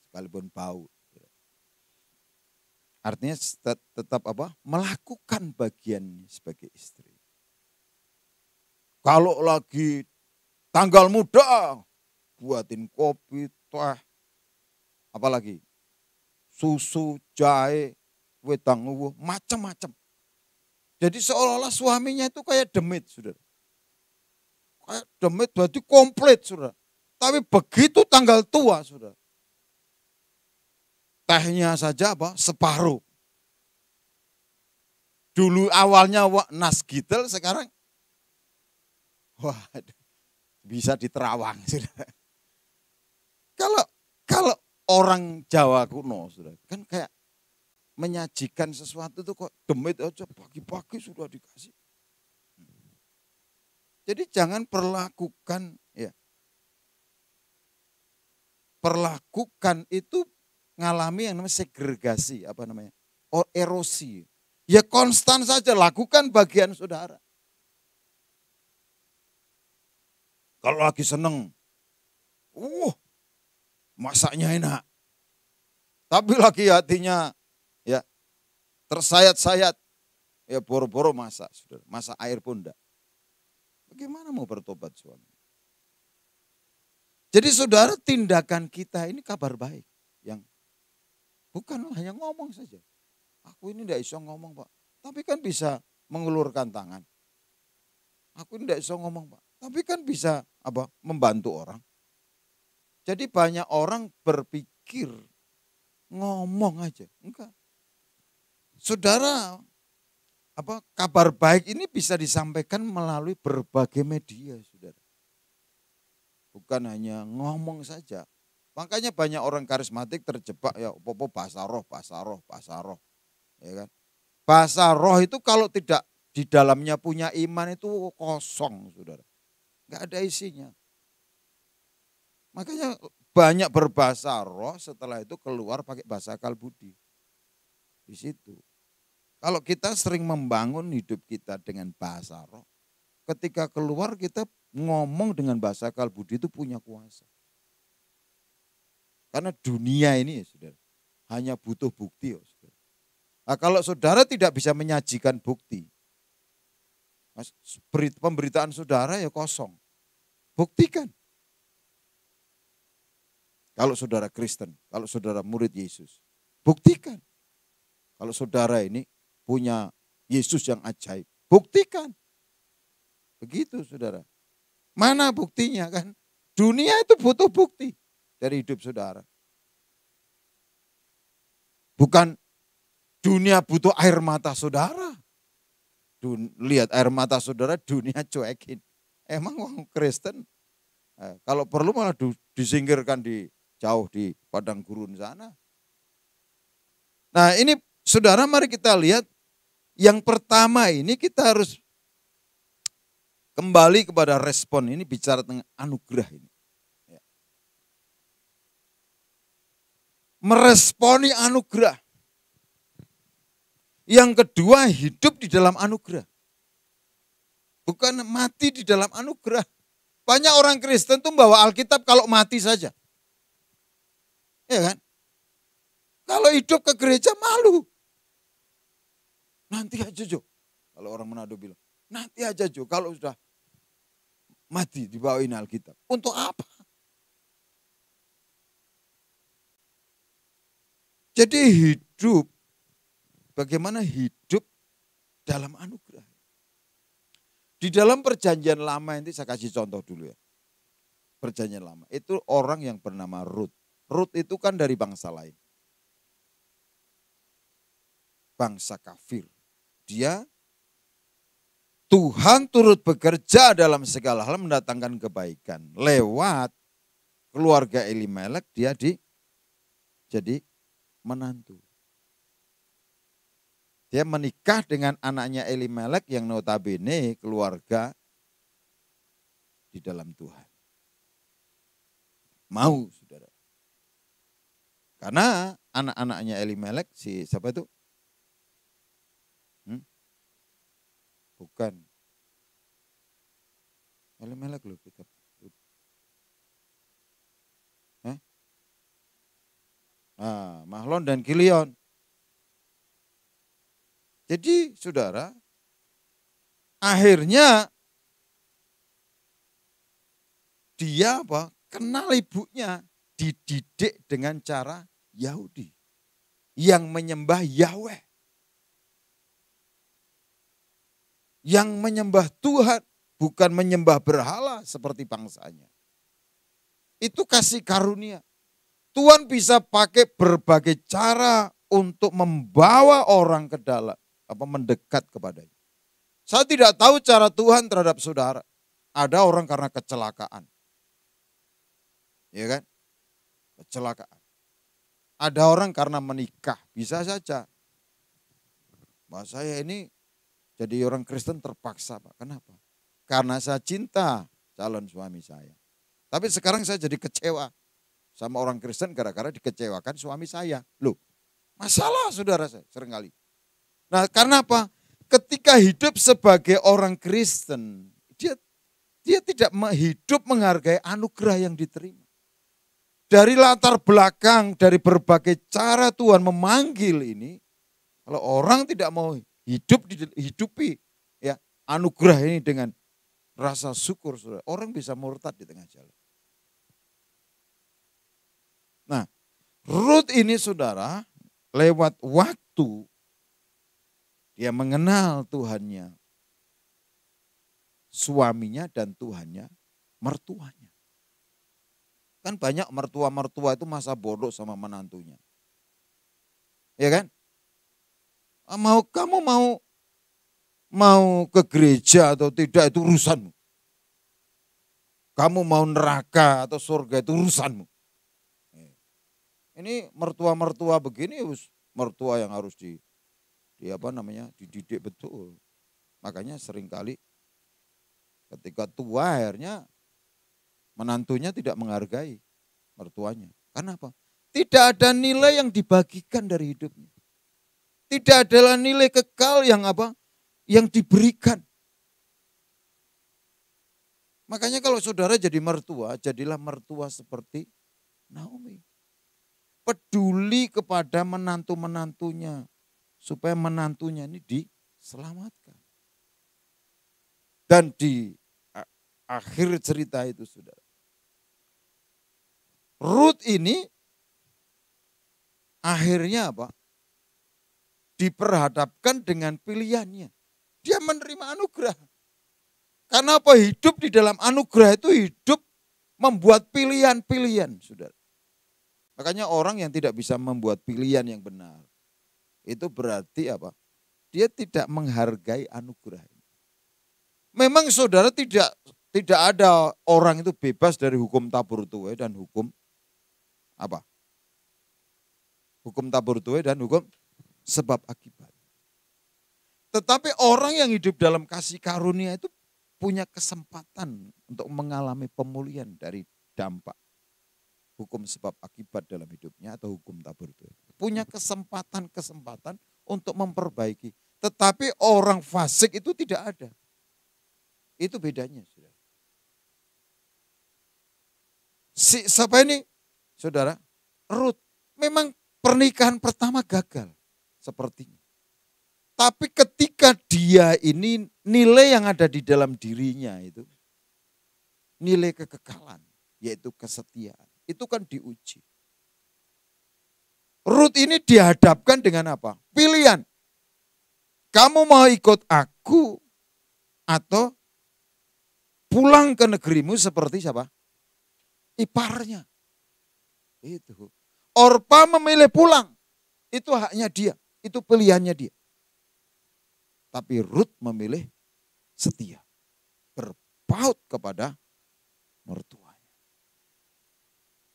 Speaker 4: sekalipun bau. Artinya tetap melakukan bagiannya sebagai istri. Kalau lagi tanggal muda, buatin kopi, teh, apalagi susu, jahe, wedang uwuh, macam-macam. Jadi seolah-olah suaminya itu kayak demit, saudara. Kayak demit berarti komplit, saudara. Tapi begitu tanggal tua, saudara. Tehnya saja separuh. Dulu awalnya nasgitel, sekarang bisa diterawang. Saudara. Kalau orang Jawa kuno, saudara, kan kayak menyajikan sesuatu itu kok demit aja pagi-pagi sudah dikasih. Jadi jangan perlakukan itu ngalami yang namanya segregasi, erosi. Ya konstan saja, lakukan bagian saudara. Kalau lagi seneng, masaknya enak. Tapi lagi hatinya tersayat-sayat, boro-boro masak, saudara. Masak air pun enggak. Bagaimana mau bertobat suami? Jadi saudara, tindakan kita ini kabar baik. Yang bukan hanya ngomong saja. Aku ini tidak bisa ngomong, Pak. Tapi kan bisa mengulurkan tangan. Aku ini tidak bisa ngomong, Pak. Tapi kan bisa membantu orang. Jadi banyak orang berpikir ngomong aja. Enggak. Saudara, kabar baik ini bisa disampaikan melalui berbagai media, saudara. Bukan hanya ngomong saja. Makanya banyak orang karismatik terjebak bahasa roh. Ya kan? Bahasa roh itu kalau tidak di dalamnya punya iman itu kosong, saudara. Enggak ada isinya. Makanya banyak berbahasa roh, setelah itu keluar pakai bahasa akal budi. Di situ. Kalau kita sering membangun hidup kita dengan bahasa roh, ketika keluar kita ngomong dengan bahasa akal budi itu punya kuasa. Karena dunia ini saudara, hanya butuh bukti. Saudara. Nah, kalau saudara tidak bisa menyajikan bukti, pemberitaan saudara ya kosong. Buktikan. Kalau saudara Kristen, kalau saudara murid Yesus, buktikan. Kalau saudara ini punya Yesus yang ajaib, buktikan. Begitu saudara. Mana buktinya kan? Dunia itu butuh bukti dari hidup saudara. Bukan dunia butuh air mata saudara. Lihat air mata saudara, dunia cuekin. Emang orang Kristen, kalau perlu malah disingkirkan jauh di padang gurun sana. Nah ini saudara, mari kita lihat. Yang pertama ini kita harus kembali kepada respon, ini bicara tentang anugerah ini. Meresponi anugerah. Yang kedua, hidup di dalam anugerah. Bukan mati di dalam anugerah. Banyak orang Kristen tuh bawa Alkitab kalau mati saja. Ya kan? Kalau hidup ke gereja malu. Nanti aja Jo. Kalau orang Manado bilang, nanti aja Jo kalau sudah mati dibawain Alkitab. Untuk apa? Jadi hidup, bagaimana hidup dalam anugerah. Di dalam perjanjian lama, ini saya kasih contoh dulu ya. Perjanjian lama, itu orang yang bernama Rut. Rut itu kan dari bangsa lain. Bangsa kafir. Tuhan turut bekerja dalam segala hal mendatangkan kebaikan. Lewat keluarga Elimelek dia jadi menantu. Dia menikah dengan anaknya Elimelek yang notabene keluarga di dalam Tuhan. Mau saudara. Karena anak-anaknya Elimelek, siapa itu? Bukan. Elimelek loh kita. Mahlon dan Kilion. Jadi saudara, akhirnya dia kenal ibunya, dididik dengan cara Yahudi yang menyembah Yahweh. Yang menyembah Tuhan, bukan menyembah berhala seperti bangsanya. Itu kasih karunia. Tuhan bisa pakai berbagai cara untuk membawa orang ke dalam, mendekat kepadanya. Saya tidak tahu cara Tuhan terhadap saudara. Ada orang karena kecelakaan. Ya kan? Kecelakaan. Ada orang karena menikah, bisa saja. Bahwa saya ini jadi orang Kristen terpaksa, Pak. Kenapa? Karena saya cinta calon suami saya. Tapi sekarang saya jadi kecewa sama orang Kristen gara-gara dikecewakan suami saya. Loh, masalah saudara saya seringkali. Nah karena apa? Ketika hidup sebagai orang Kristen, dia tidak hidup menghargai anugerah yang diterima. Dari latar belakang, dari berbagai cara Tuhan memanggil ini, kalau orang tidak mau hidupi ya anugerah ini dengan rasa syukur, saudara, orang bisa murtad di tengah jalan. Nah, Rut ini saudara, lewat waktu dia mengenal Tuhannya, suaminya dan Tuhannya, mertuanya. Kan banyak mertua-mertua itu masa bodoh sama menantunya. Ya kan? Kamu mau ke gereja atau tidak itu urusanmu. Kamu mau neraka atau surga itu urusanmu. Ini mertua-mertua begini, mertua yang harus dididik betul. Makanya seringkali ketika tua akhirnya menantunya tidak menghargai mertuanya. Kenapa? Tidak ada nilai yang dibagikan dari hidupnya. Tidak ada nilai kekal yang diberikan. Makanya kalau saudara jadi mertua, jadilah mertua seperti Naomi. Peduli kepada menantu-menantunya, supaya menantunya ini diselamatkan. Dan di akhir cerita itu saudara, Rut ini akhirnya apa? Diperhadapkan dengan pilihannya. Dia menerima anugerah. Karena apa? Hidup di dalam anugerah itu hidup membuat pilihan-pilihan, saudara. Makanya orang yang tidak bisa membuat pilihan yang benar, itu berarti apa? Dia tidak menghargai anugerah. Memang saudara tidak ada orang itu bebas dari hukum tabur tuai dan hukum apa? Hukum tabur tuai dan hukum sebab akibat. Tetapi orang yang hidup dalam kasih karunia itu punya kesempatan untuk mengalami pemulihan dari dampak hukum sebab akibat dalam hidupnya atau hukum tabur tuai. Punya kesempatan untuk memperbaiki. Tetapi orang fasik itu tidak ada. Itu bedanya, saudara. Siapa ini? Saudara, Rut. Memang pernikahan pertama gagal sepertinya. Tapi ketika dia ini nilai yang ada di dalam dirinya itu, nilai kekekalan, yaitu kesetiaan. Itu kan diuji. Rut ini dihadapkan dengan apa? Pilihan. Kamu mau ikut aku atau pulang ke negerimu seperti siapa? Iparnya. Itu. Orpa memilih pulang. Itu haknya dia. Itu pilihannya dia. Tapi Rut memilih setia. Berpaut kepada mertuanya.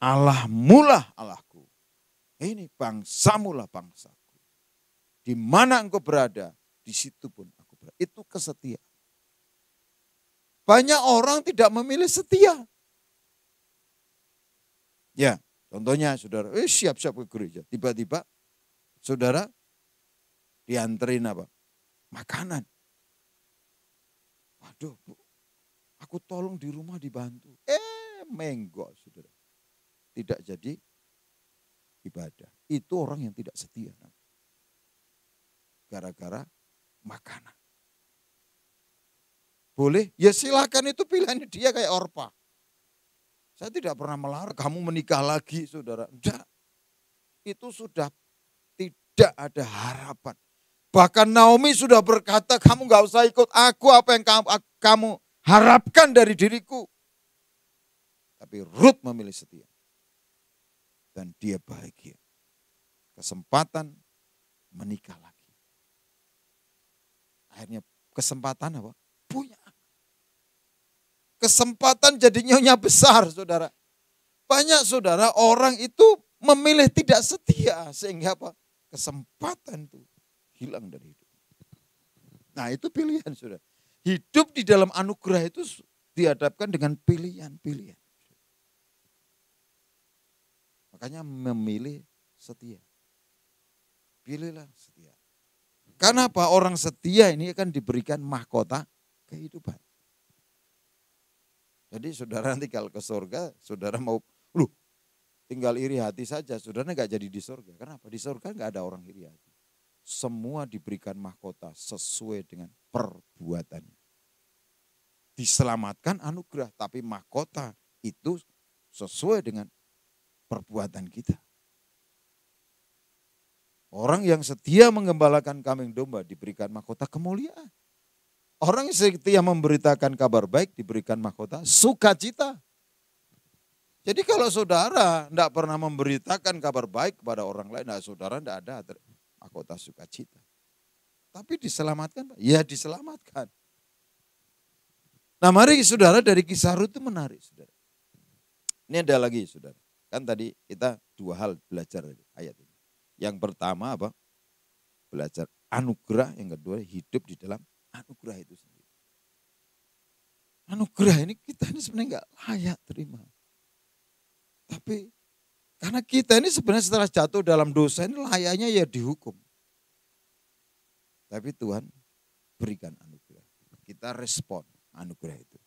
Speaker 4: Allahmulah Allahku. Ini bangsamulah bangsaku. Di mana engkau berada, di situ pun aku berada. Itu kesetiaan. Banyak orang tidak memilih setia. Ya, contohnya saudara, siap-siap ke gereja. Tiba-tiba saudara dianterin apa? Makanan. Waduh, Bu, aku tolong di rumah dibantu. Menggok, saudara. Tidak jadi ibadah. Itu orang yang tidak setia. Gara-gara makanan. Boleh? Ya silakan, itu pilihannya dia kayak Orpa. Saya tidak pernah melarang kamu menikah lagi, saudara. Enggak. Itu sudah tidak ada harapan. Bahkan Naomi sudah berkata, kamu gak usah ikut aku, apa yang kamu harapkan dari diriku. Tapi Rut memilih setia. Dan dia bahagia. Kesempatan menikah lagi. Akhirnya kesempatan apa? Punya anak. Kesempatan jadi nyonya besar, saudara. Banyak saudara orang itu memilih tidak setia. Sehingga apa? Kesempatan itu hilang dari hidup. Nah itu pilihan, saudara. Hidup di dalam anugerah itu dihadapkan dengan pilihan-pilihan. Makanya memilih setia. Pilihlah setia. Karena apa? Orang setia ini akan diberikan mahkota kehidupan. Jadi saudara nanti kalau ke surga, saudara mau, tinggal iri hati saja, saudara nggak jadi di surga. Kenapa? Di surga nggak ada orang iri hati. Semua diberikan mahkota sesuai dengan perbuatannya. Diselamatkan anugerah, tapi mahkota itu sesuai dengan perbuatan kita. Orang yang setia menggembalakan kambing domba diberikan mahkota kemuliaan. Orang yang setia memberitakan kabar baik diberikan mahkota sukacita. Jadi kalau saudara tidak pernah memberitakan kabar baik kepada orang lain, saudara tidak ada mahkota sukacita. Tapi diselamatkan, ya diselamatkan. Nah mari saudara, dari kisah Rut itu menarik, saudara. Ini ada lagi, saudara. Kan tadi kita dua hal belajar dari ayat ini. Yang pertama apa? Belajar anugerah, yang kedua hidup di dalam anugerah itu sendiri. Anugerah ini kita ini sebenarnya nggak layak terima. Tapi karena kita ini sebenarnya setelah jatuh dalam dosa ini layaknya ya dihukum. Tapi Tuhan berikan anugerah. Kita respon anugerah itu.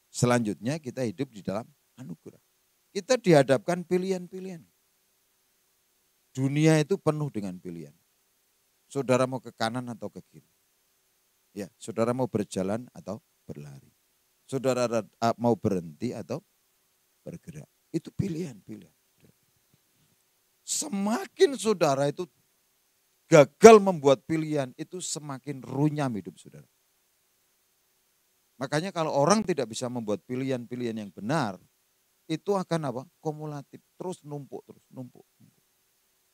Speaker 4: Selanjutnya kita hidup di dalam anugerah. Kita dihadapkan pilihan-pilihan. Dunia itu penuh dengan pilihan. Saudara mau ke kanan atau ke kiri. Ya, saudara mau berjalan atau berlari. Saudara mau berhenti atau bergerak. Itu pilihan-pilihan. Semakin saudara itu gagal membuat pilihan, itu semakin runyam hidup saudara. Makanya kalau orang tidak bisa membuat pilihan-pilihan yang benar, itu akan apa? Kumulatif, terus numpuk.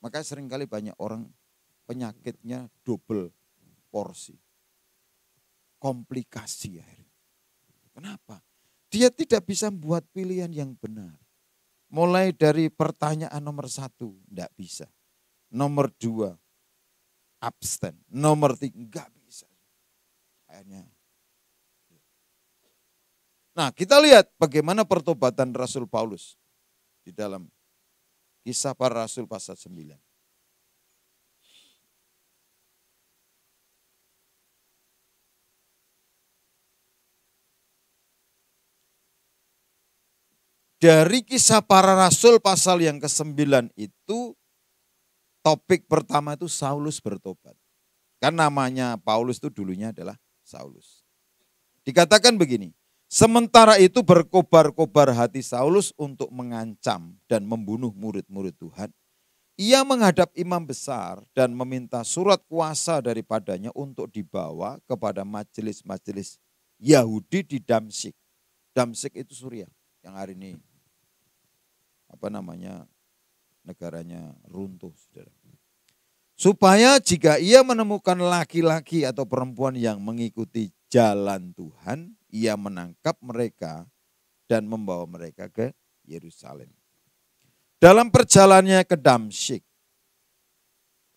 Speaker 4: Makanya seringkali banyak orang penyakitnya double porsi. Komplikasi akhirnya. Kenapa? Dia tidak bisa membuat pilihan yang benar. Mulai dari pertanyaan nomor 1, enggak bisa. Nomor 2, abstain. Nomor 3, enggak bisa. Akhirnya. Nah, kita lihat bagaimana pertobatan Rasul Paulus di dalam Kisah Para Rasul pasal 9. Dari Kisah Para Rasul pasal yang ke-9 itu, topik pertama itu Saulus bertobat. Kan namanya Paulus itu dulunya adalah Saulus. Dikatakan begini, sementara itu berkobar-kobar hati Saulus untuk mengancam dan membunuh murid-murid Tuhan. Ia menghadap imam besar dan meminta surat kuasa daripadanya untuk dibawa kepada majelis-majelis Yahudi di Damsyik. Damsyik itu Suriah yang hari ini negaranya runtuh, saudara. Supaya jika ia menemukan laki-laki atau perempuan yang mengikuti jalan Tuhan, ia menangkap mereka dan membawa mereka ke Yerusalem. Dalam perjalanannya ke Damsyik,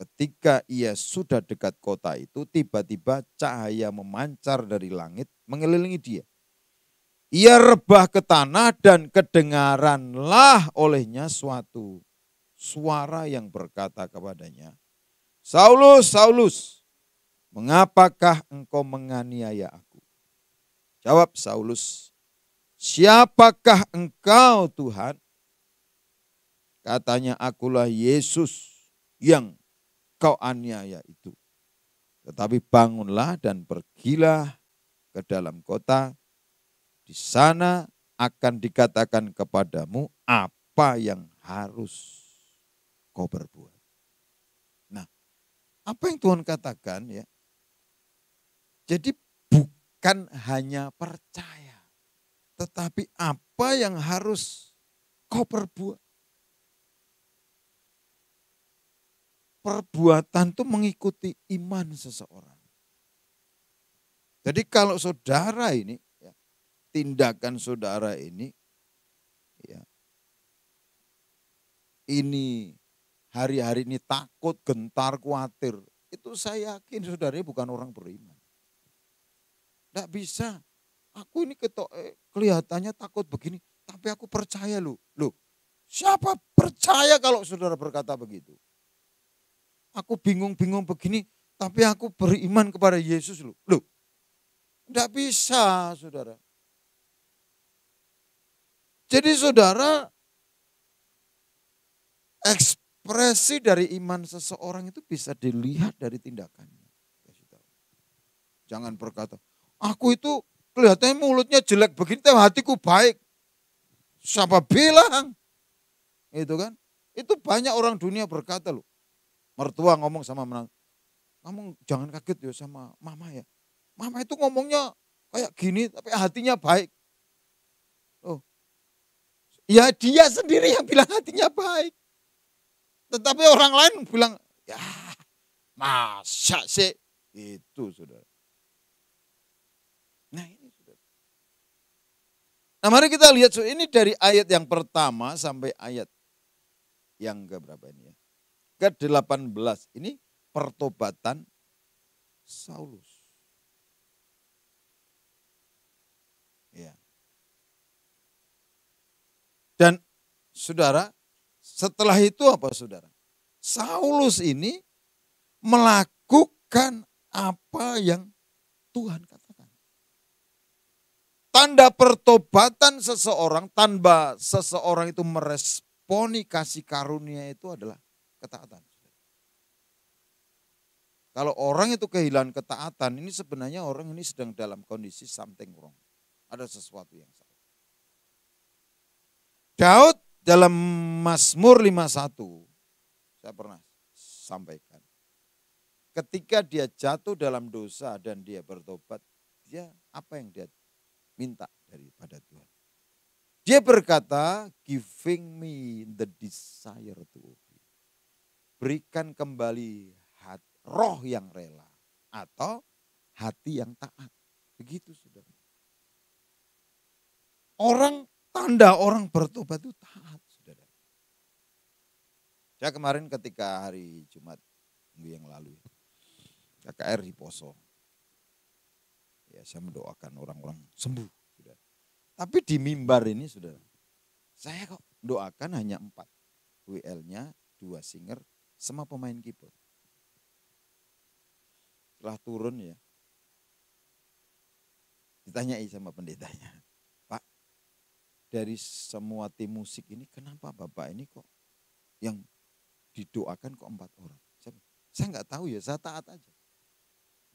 Speaker 4: ketika ia sudah dekat kota itu, tiba-tiba cahaya memancar dari langit mengelilingi dia. Ia rebah ke tanah dan kedengaranlah olehnya suatu suara yang berkata kepadanya, Saulus, Saulus, mengapakah engkau menganiaya aku? Jawab Saulus, siapakah engkau Tuhan? Katanya, akulah Yesus yang kau aniaya itu. Tetapi bangunlah dan pergilah ke dalam kota. Di sana akan dikatakan kepadamu apa yang harus kau berbuat. Nah, apa yang Tuhan katakan ya? Jadi bukan hanya percaya, tetapi apa yang harus kau perbuat. Perbuatan itu mengikuti iman seseorang. Jadi kalau saudara ini, tindakan saudara ini, ya, ini hari-hari ini takut, gentar, khawatir, itu saya yakin saudaranya bukan orang beriman. Tidak bisa. Aku ini kelihatannya takut begini, tapi aku percaya loh. Loh, siapa percaya kalau saudara berkata begitu? Aku bingung-bingung begini, tapi aku beriman kepada Yesus loh. Loh, tidak bisa saudara. Jadi saudara, ekspresi dari iman seseorang itu bisa dilihat dari tindakannya. Jangan berkata, aku itu kelihatannya mulutnya jelek begini, tapi hatiku baik. Siapa bilang? Itu kan. Itu banyak orang dunia berkata loh. Mertua ngomong sama menantu, kamu jangan kaget ya sama mama ya. Mama itu ngomongnya kayak gini, tapi hatinya baik. Oh, ya dia sendiri yang bilang hatinya baik. Tetapi orang lain bilang, ya masa sih? Itu saudara. Nah ini saudara. Nah mari kita lihat, ini dari ayat yang pertama sampai ayat yang ke berapa ini ya? Ke-18. Ini pertobatan Saulus. Ya. Dan saudara, setelah itu apa saudara? Saulus ini melakukan apa yang Tuhan katakan. Tanda pertobatan seseorang tanpa seseorang itu meresponi kasih karunia itu adalah ketaatan. Kalau orang itu kehilangan ketaatan, ini sebenarnya orang ini sedang dalam kondisi something wrong. Ada sesuatu yang salah. Daud dalam Mazmur 51, saya pernah sampaikan. Ketika dia jatuh dalam dosa dan dia bertobat, dia apa yang dia minta daripada Tuhan? Dia berkata, giving me the desire to obey. Berikan kembali roh yang rela atau hati yang taat. Begitu saudara. Tanda orang bertobat itu taat saudara. Saya kemarin ketika hari Jumat minggu yang lalu, KKR di Poso. Ya, saya mendoakan orang-orang sembuh. Saudara. Tapi di mimbar ini saudara, saya kok doakan hanya 4. WL-nya, 2 singer, sama pemain keyboard. Setelah turun ya, ditanyai sama pendetanya, Pak, dari semua tim musik ini kenapa Bapak ini kok yang didoakan kok 4 orang? Saya nggak tahu ya, saya taat aja.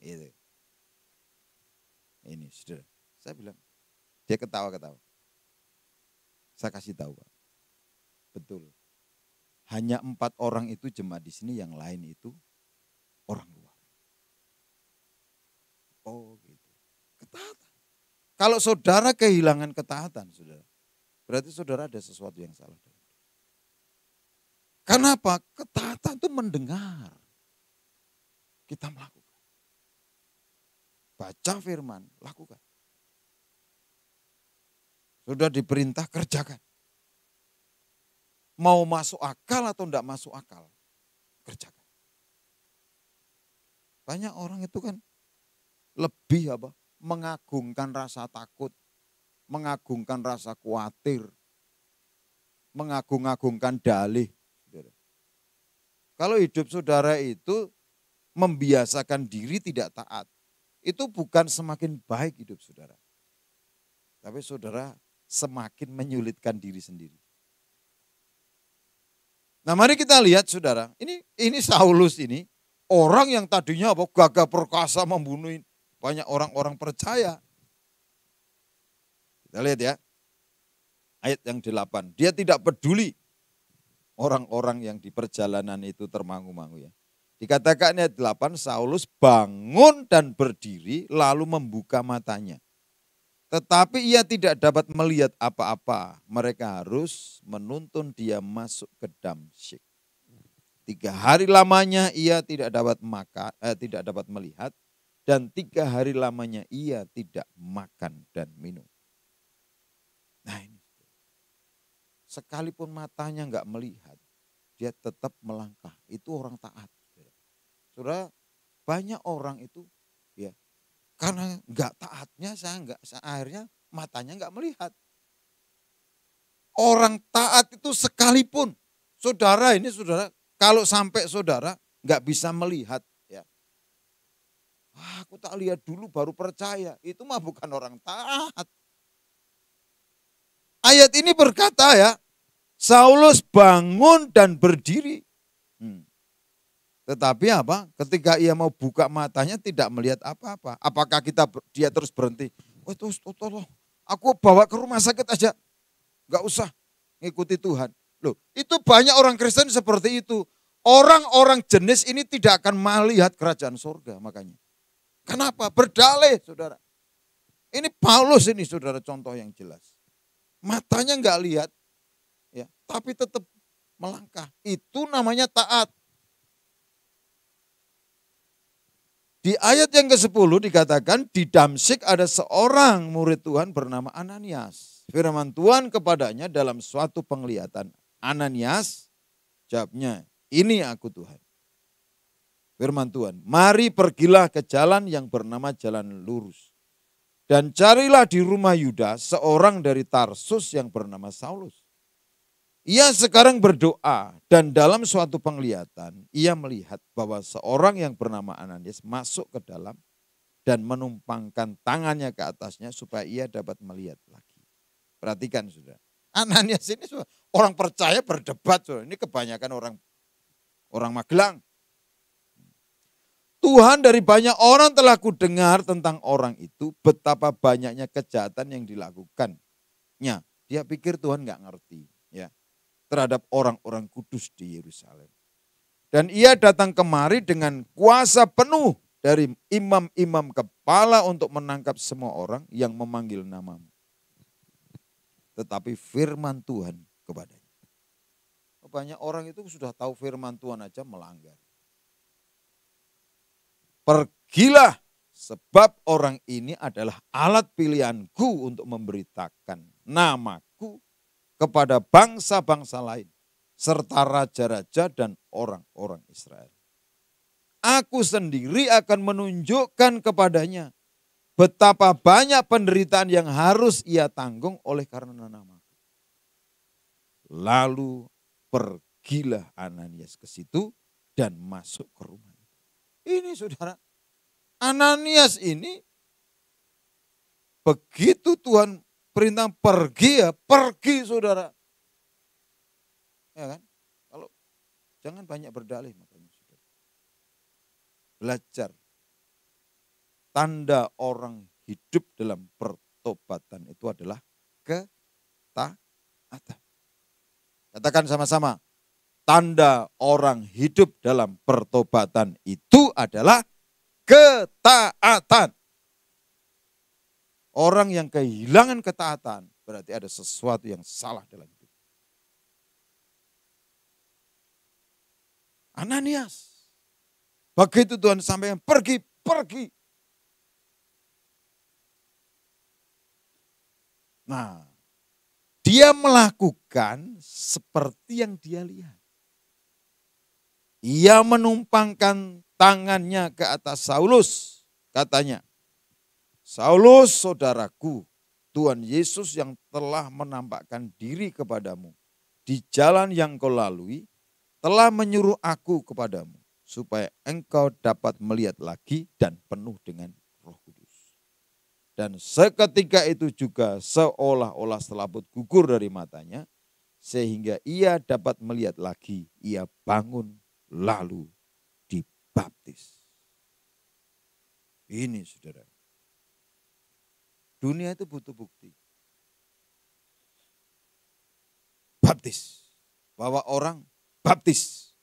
Speaker 4: Gitu. Ini saudara, saya bilang, dia ketawa-ketawa. Saya kasih tahu Pak, betul. Hanya 4 orang itu jemaat di sini, yang lain itu orang luar. Oh gitu, ketaatan. Kalau saudara kehilangan ketaatan, saudara, berarti saudara ada sesuatu yang salah. Kenapa? Ketaatan itu mendengar. Kita melakukan. Baca firman, lakukan. Sudah diperintah, kerjakan. Mau masuk akal atau enggak masuk akal, kerjakan. Banyak orang itu kan lebih mengagungkan rasa takut, mengagungkan rasa khawatir, mengagung-agungkan dalih. Kalau hidup saudara itu membiasakan diri tidak taat, itu bukan semakin baik hidup saudara. Tapi saudara semakin menyulitkan diri sendiri. Nah mari kita lihat saudara, ini Saulus ini, orang yang tadinya gagah perkasa membunuh banyak orang-orang percaya. Kita lihat ya, ayat yang 8, dia tidak peduli orang-orang yang di perjalanan itu termangu-mangu ya. Dikatakan ayat 8, Saulus bangun dan berdiri lalu membuka matanya. Tetapi ia tidak dapat melihat apa-apa. Mereka harus menuntun dia masuk ke Damsyik. 3 hari lamanya ia tidak dapat melihat. Dan 3 hari lamanya ia tidak makan dan minum. Nah ini. Sekalipun matanya enggak melihat, dia tetap melangkah. Itu orang taat. Saudara, banyak orang itu ya karena enggak taatnya akhirnya matanya enggak melihat. Orang taat itu sekalipun saudara kalau sampai saudara enggak bisa melihat ya. Aku tak lihat dulu baru percaya. Itu mah bukan orang taat. Ayat ini berkata ya, Saulus bangun dan berdiri. Tetapi apa? Ketika ia mau buka matanya tidak melihat apa-apa. Apakah dia terus berhenti? Oh tolong, aku bawa ke rumah sakit aja. Enggak usah ngikuti Tuhan. Loh, itu banyak orang Kristen seperti itu. Orang-orang jenis ini tidak akan melihat kerajaan surga makanya. Kenapa? Berdalih saudara. Ini Paulus ini saudara contoh yang jelas. Matanya enggak lihat, ya, tapi tetap melangkah. Itu namanya taat. Di ayat yang ke-10 dikatakan di Damsyik ada seorang murid Tuhan bernama Ananias. Firman Tuhan kepadanya dalam suatu penglihatan. Ananias, jawabnya, ini aku Tuhan. Firman Tuhan, mari pergilah ke jalan yang bernama jalan lurus. Dan carilah di rumah Yuda seorang dari Tarsus yang bernama Saulus. Ia sekarang berdoa dan dalam suatu penglihatan ia melihat bahwa seorang yang bernama Ananias masuk ke dalam dan menumpangkan tangannya ke atasnya supaya ia dapat melihat lagi. Perhatikan saudara, Ananias ini orang percaya berdebat saudara. Ini kebanyakan orang Magelang. Tuhan dari banyak orang telah kudengar tentang orang itu betapa banyaknya kejahatan yang dilakukannya. Dia pikir Tuhan nggak ngerti ya. terhadap orang-orang kudus di Yerusalem. Dan ia datang kemari dengan kuasa penuh dari imam-imam kepala untuk menangkap semua orang yang memanggil namamu. Tetapi firman Tuhan kepadanya. Banyak orang itu sudah tahu firman Tuhan aja melanggar. Pergilah sebab orang ini adalah alat pilihanku untuk memberitakan namaku kepada bangsa-bangsa lain, serta raja-raja dan orang-orang Israel. Aku sendiri akan menunjukkan kepadanya betapa banyak penderitaan yang harus ia tanggung oleh karena namaku. Lalu pergilah Ananias ke situ dan masuk ke rumah. Ini saudara, Ananias ini begitu Tuhan perintah pergi ya, pergi saudara. Ya kan? Kalau jangan banyak berdalih makanya saudara. Belajar. Tanda orang hidup dalam pertobatan itu adalah ketaatan. Katakan sama-sama. Tanda orang hidup dalam pertobatan itu adalah ketaatan. Orang yang kehilangan ketaatan berarti ada sesuatu yang salah dalam hidup. Ananias. Begitu Tuhan sampaikan pergi. Nah, dia melakukan seperti yang dia lihat. Ia menumpangkan tangannya ke atas Saulus. Katanya, Saulus saudaraku, Tuhan Yesus yang telah menampakkan diri kepadamu di jalan yang kau lalui, telah menyuruh aku kepadamu, supaya engkau dapat melihat lagi dan penuh dengan Roh Kudus. Dan seketika itu juga seolah-olah selaput gugur dari matanya, sehingga ia dapat melihat lagi, ia bangun lalu dibaptis. Ini saudara. Dunia itu butuh bukti. Baptis. Bawa orang baptis.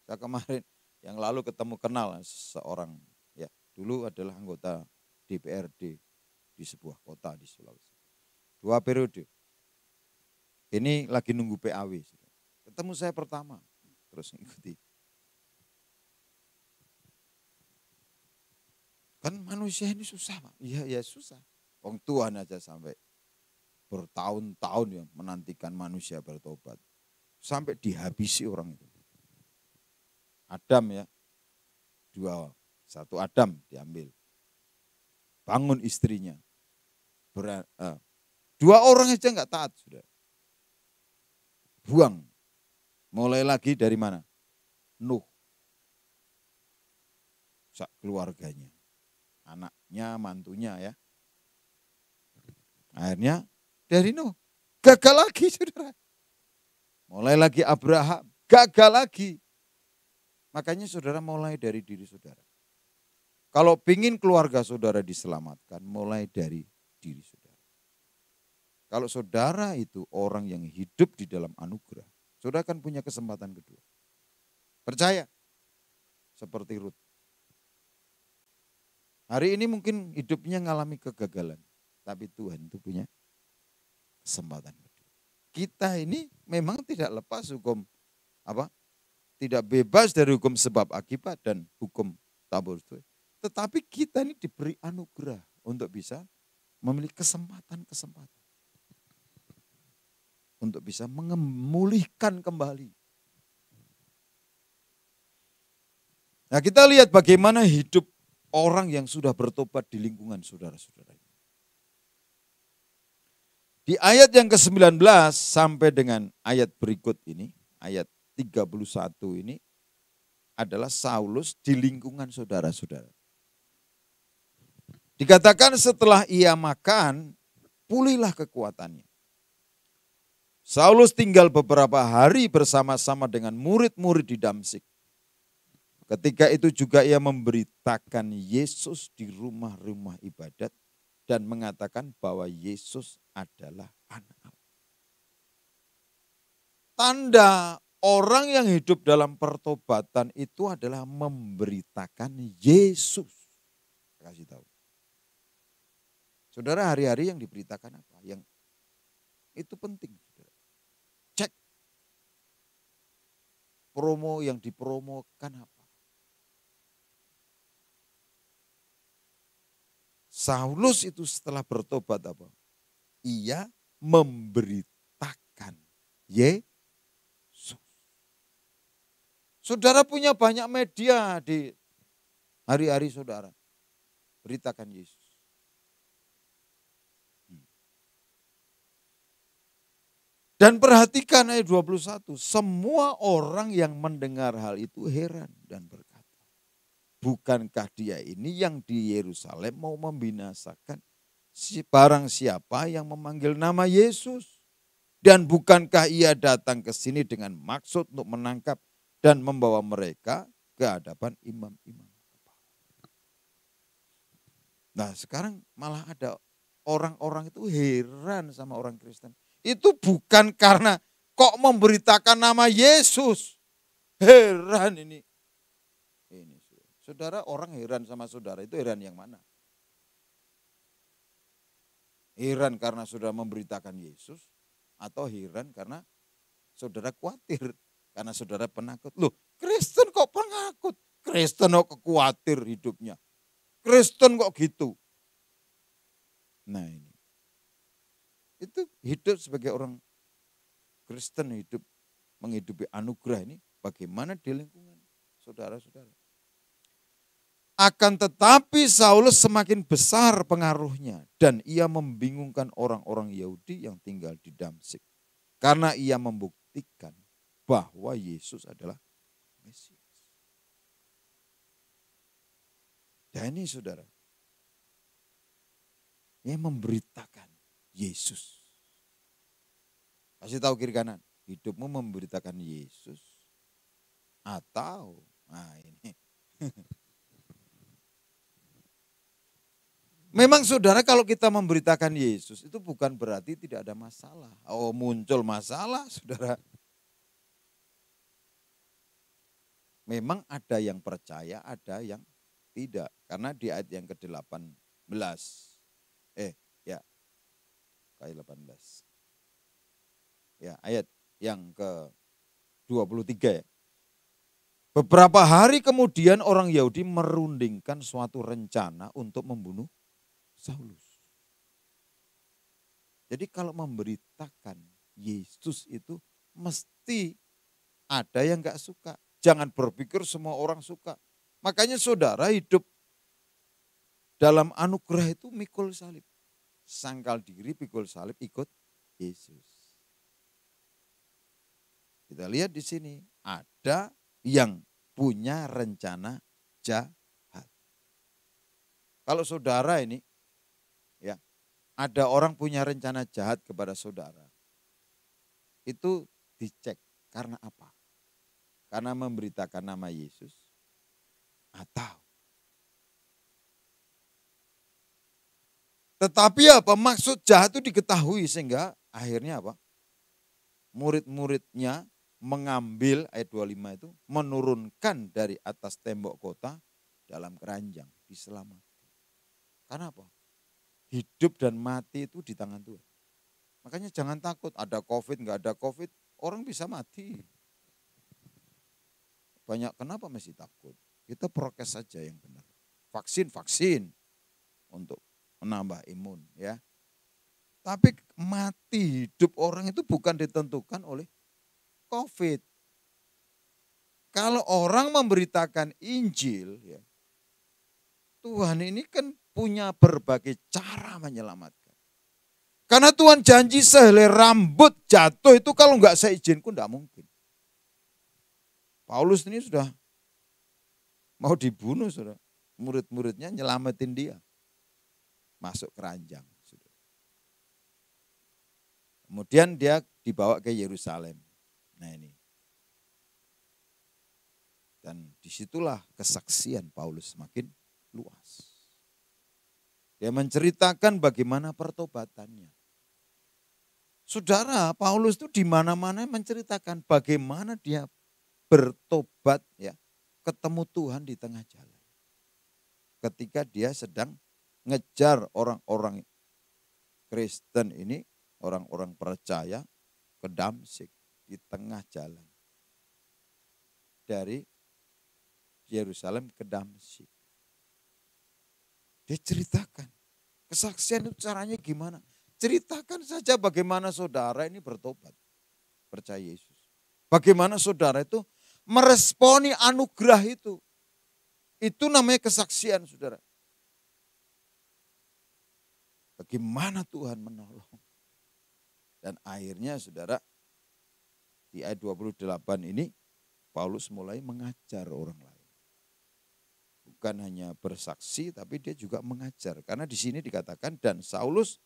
Speaker 4: Saya kemarin yang lalu kenal seorang, ya dulu adalah anggota DPRD di sebuah kota di Sulawesi. 2 periode. Ini lagi nunggu PAW. Ketemu saya pertama. Terus ngikuti. Kan manusia ini susah, Pak. Iya susah. Wong Tuhan aja sampai bertahun-tahun ya menantikan manusia bertobat. Sampai dihabisi orang itu. Adam ya. 1 Adam diambil. Bangun istrinya. 2 orang aja enggak taat sudah. Buang. Mulai lagi dari mana? Nuh. Keluarganya. Anaknya, mantunya ya. Akhirnya dari Nuh. Gagal lagi saudara. Mulai lagi Abraham. Gagal lagi. Makanya saudara mulai dari diri saudara. Kalau pingin keluarga saudara diselamatkan, mulai dari diri saudara. Kalau saudara itu orang yang hidup di dalam anugerah, saudara akan punya kesempatan kedua. Percaya. Seperti Ruth. Hari ini mungkin hidupnya mengalami kegagalan. Tapi Tuhan itu punya kesempatan kedua. Kita ini memang tidak lepas hukum tidak bebas dari hukum sebab akibat dan hukum tabur tuai. Tetapi kita ini diberi anugerah untuk bisa memiliki kesempatan-kesempatan. Untuk bisa memulihkan kembali. Nah kita lihat bagaimana hidup orang yang sudah bertobat di lingkungan saudara-saudara. Di ayat yang ke-19 sampai dengan ayat berikut ini, ayat 31 ini adalah Saulus di lingkungan saudara-saudara. Dikatakan setelah ia makan, pulihlah kekuatannya. Saulus tinggal beberapa hari bersama-sama dengan murid-murid di Damsyik. Ketika itu juga ia memberitakan Yesus di rumah-rumah ibadat dan mengatakan bahwa Yesus adalah anak Allah. Tanda orang yang hidup dalam pertobatan itu adalah memberitakan Yesus. Kasih tahu. Saudara, hari-hari yang diberitakan apa? Yang itu penting, saudara. Cek. Promo yang dipromokan apa? Saulus itu setelah bertobat apa? Ia memberitakan Yesus. Saudara punya banyak media di hari-hari saudara. Beritakan Yesus. Dan perhatikan ayat 21. Semua orang yang mendengar hal itu heran dan berkata, bukankah dia ini yang di Yerusalem mau membinasakan barang siapa yang memanggil nama Yesus? Dan bukankah ia datang ke sini dengan maksud untuk menangkap dan membawa mereka ke hadapan imam-imam kepala. Nah sekarang malah ada orang-orang itu heran sama orang Kristen. Itu bukan karena kok memberitakan nama Yesus. Heran ini. Saudara, orang heran sama saudara itu heran yang mana? Heran karena saudara memberitakan Yesus atau heran karena saudara khawatir karena saudara penakut. Loh, Kristen kok penakut? Kristen kok khawatir hidupnya? Kristen kok gitu? Nah ini. Itu hidup sebagai orang Kristen, hidup menghidupi anugerah ini bagaimana di lingkungan saudara-saudara. Akan tetapi Saulus semakin besar pengaruhnya dan ia membingungkan orang-orang Yahudi yang tinggal di Damsyik. Karena ia membuktikan bahwa Yesus adalah Mesias. Dan ini saudara, ia memberitakan Yesus. Kasih tahu kiri kanan, hidupmu memberitakan Yesus atau ini. Memang saudara kalau kita memberitakan Yesus itu bukan berarti tidak ada masalah. Oh muncul masalah saudara. Memang ada yang percaya, ada yang tidak. Karena di ayat yang ke-18. Ayat 18. Ya, ayat yang ke-23 ya. Beberapa hari kemudian orang Yahudi merundingkan suatu rencana untuk membunuh Saulus. Jadi kalau memberitakan Yesus itu mesti ada yang gak suka. Jangan berpikir semua orang suka. Makanya saudara hidup dalam anugerah itu mikul salib. Sangkal diri, pikul salib, ikut Yesus. Kita lihat di sini ada yang punya rencana jahat. Kalau saudara ini, ya, ada orang punya rencana jahat kepada saudara, itu dicek karena apa? Karena memberitakan nama Yesus atau tetapi apa? Maksud jahat itu diketahui sehingga akhirnya apa? Murid-muridnya mengambil ayat 25 itu menurunkan dari atas tembok kota dalam keranjang diselamatkan. Karena apa? Hidup dan mati itu di tangan Tuhan. Makanya jangan takut ada COVID, nggak ada COVID, orang bisa mati. Banyak kenapa mesti takut? Kita prokes saja yang benar. Vaksin untuk menambah imun ya. Tapi mati hidup orang itu bukan ditentukan oleh COVID. Kalau orang memberitakan Injil ya, Tuhan ini kan punya berbagai cara menyelamatkan. Karena Tuhan janji sehelai rambut jatuh itu kalau enggak seizinku enggak mungkin. Paulus ini sudah mau dibunuh sudah. Murid-muridnya nyelamatin dia. Masuk keranjang. Kemudian dia dibawa ke Yerusalem. Nah ini. Dan disitulah kesaksian Paulus semakin luas. Dia menceritakan bagaimana pertobatannya. Saudara, Paulus itu di mana-mana menceritakan bagaimana dia bertobat ya, ketemu Tuhan di tengah jalan. Ketika dia sedang ngejar orang-orang Kristen ini, orang-orang percaya ke Damsyik di tengah jalan. Dari Yerusalem ke Damsyik. Dia ceritakan, kesaksian itu caranya gimana? Ceritakan saja bagaimana saudara ini bertobat, percaya Yesus. Bagaimana saudara itu meresponi anugerah itu. Itu namanya kesaksian, saudara. Bagaimana Tuhan menolong. Dan akhirnya saudara, di ayat 28 ini, Paulus mulai mengajar orang lain. Bukan hanya bersaksi, tapi dia juga mengajar. Karena di sini dikatakan, dan Saulus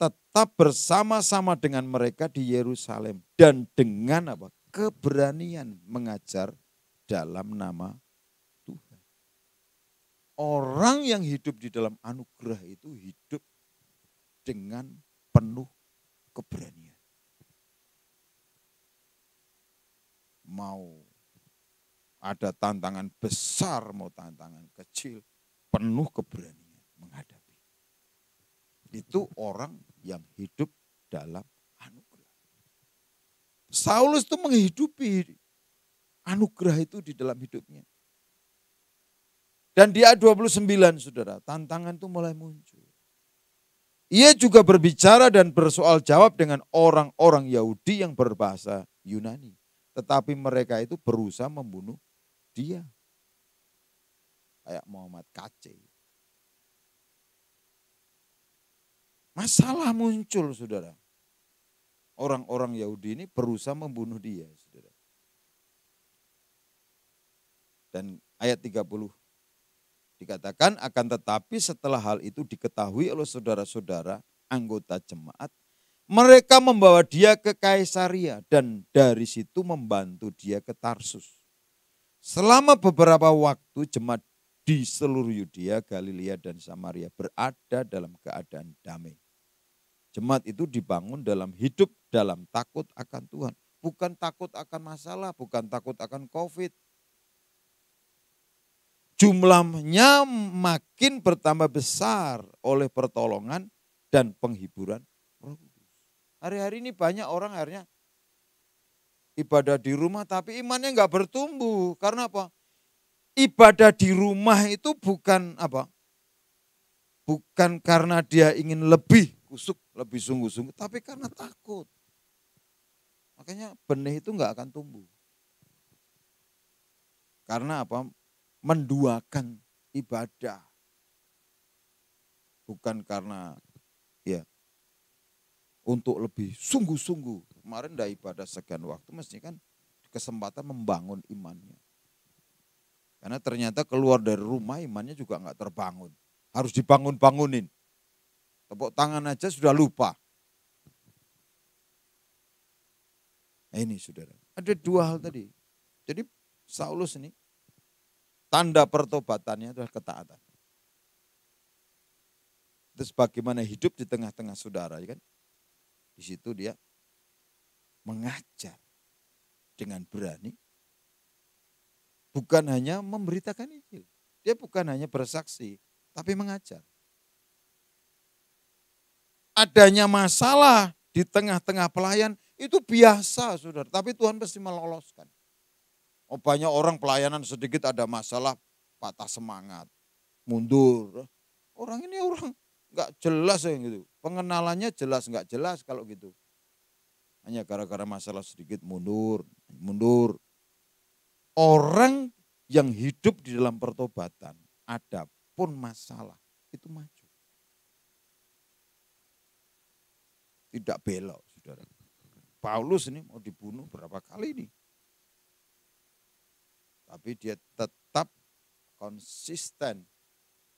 Speaker 4: tetap bersama-sama dengan mereka di Yerusalem. Dan dengan apa? Keberanian mengajar dalam nama Tuhan. Orang yang hidup di dalam anugerah itu hidup dengan penuh keberanian. Mau ada tantangan besar, mau tantangan kecil, penuh keberanian menghadapi. Itu orang yang hidup dalam anugerah. Saulus itu menghidupi anugerah itu di dalam hidupnya. Dan di ayat 29 saudara, tantangan itu mulai muncul. Ia juga berbicara dan bersoal jawab dengan orang-orang Yahudi yang berbahasa Yunani. Tetapi mereka itu berusaha membunuh dia. Kayak Muhammad KC. Masalah muncul, saudara. Orang-orang Yahudi ini berusaha membunuh dia, saudara. Dan ayat 30 dikatakan, akan tetapi setelah hal itu diketahui oleh saudara-saudara anggota jemaat, mereka membawa dia ke Kaisaria dan dari situ membantu dia ke Tarsus. Selama beberapa waktu jemaat di seluruh Yudea, Galilea dan Samaria berada dalam keadaan damai. Jemaat itu dibangun dalam hidup, dalam takut akan Tuhan. Bukan takut akan masalah, bukan takut akan COVID. Jumlahnya makin bertambah besar oleh pertolongan dan penghiburan Roh Kudus. Hari-hari ini banyak orang akhirnya ibadah di rumah tapi imannya enggak bertumbuh. Karena apa? Ibadah di rumah itu bukan apa? Bukan karena dia ingin lebih kusuk, lebih sungguh-sungguh, tapi karena takut. Makanya benih itu enggak akan tumbuh. Karena apa? Menduakan ibadah. Bukan karena ya untuk lebih sungguh-sungguh. Kemarin dah ibadah sekian waktu, mesti kan kesempatan membangun imannya. Karena ternyata keluar dari rumah imannya juga enggak terbangun. Harus dibangun-bangunin. Tepuk tangan aja sudah lupa. Nah ini saudara, ada dua hal tadi. Jadi Saulus ini, tanda pertobatannya adalah ketaatan. Terus bagaimana hidup di tengah-tengah saudara, ya kan? Di situ dia mengajar dengan berani. Bukan hanya memberitakan Injil. Dia bukan hanya bersaksi, tapi mengajar. Adanya masalah di tengah-tengah pelayan itu biasa, saudara. Tapi Tuhan pasti meloloskan. Oh, banyak orang pelayanan sedikit ada masalah, patah semangat, mundur. Orang ini orang nggak jelas yang gitu. Pengenalannya jelas nggak jelas kalau gitu. Hanya gara-gara masalah sedikit mundur. Orang yang hidup di dalam pertobatan, adapun masalah itu maju. Tidak belok, saudara. Paulus ini mau dibunuh berapa kali ini. Tapi dia tetap konsisten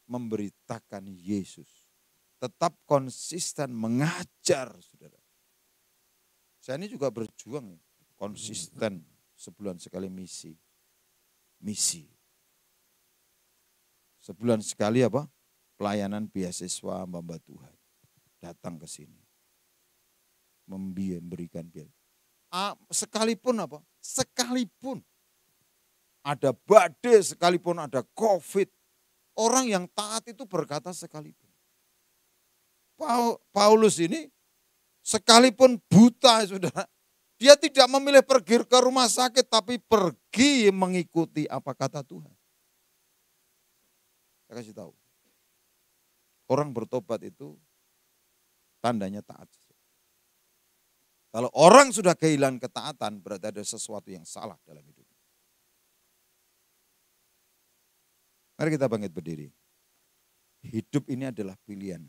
Speaker 4: memberitakan Yesus. Tetap konsisten mengajar, saudara. Saya ini juga berjuang, konsisten sebulan sekali misi. Sebulan sekali apa? Pelayanan beasiswa hamba Tuhan. Datang ke sini. memberikan biaya. Sekalipun apa? Sekalipun ada badai, sekalipun ada COVID, orang yang taat itu berkata sekalipun. Paulus ini sekalipun buta, saudara, dia tidak memilih pergi ke rumah sakit, tapi pergi mengikuti apa kata Tuhan. Saya kasih tahu, orang bertobat itu tandanya taat. Kalau orang sudah kehilangan ketaatan, berarti ada sesuatu yang salah dalam hidupnya. Mari kita bangkit berdiri. Hidup ini adalah pilihan,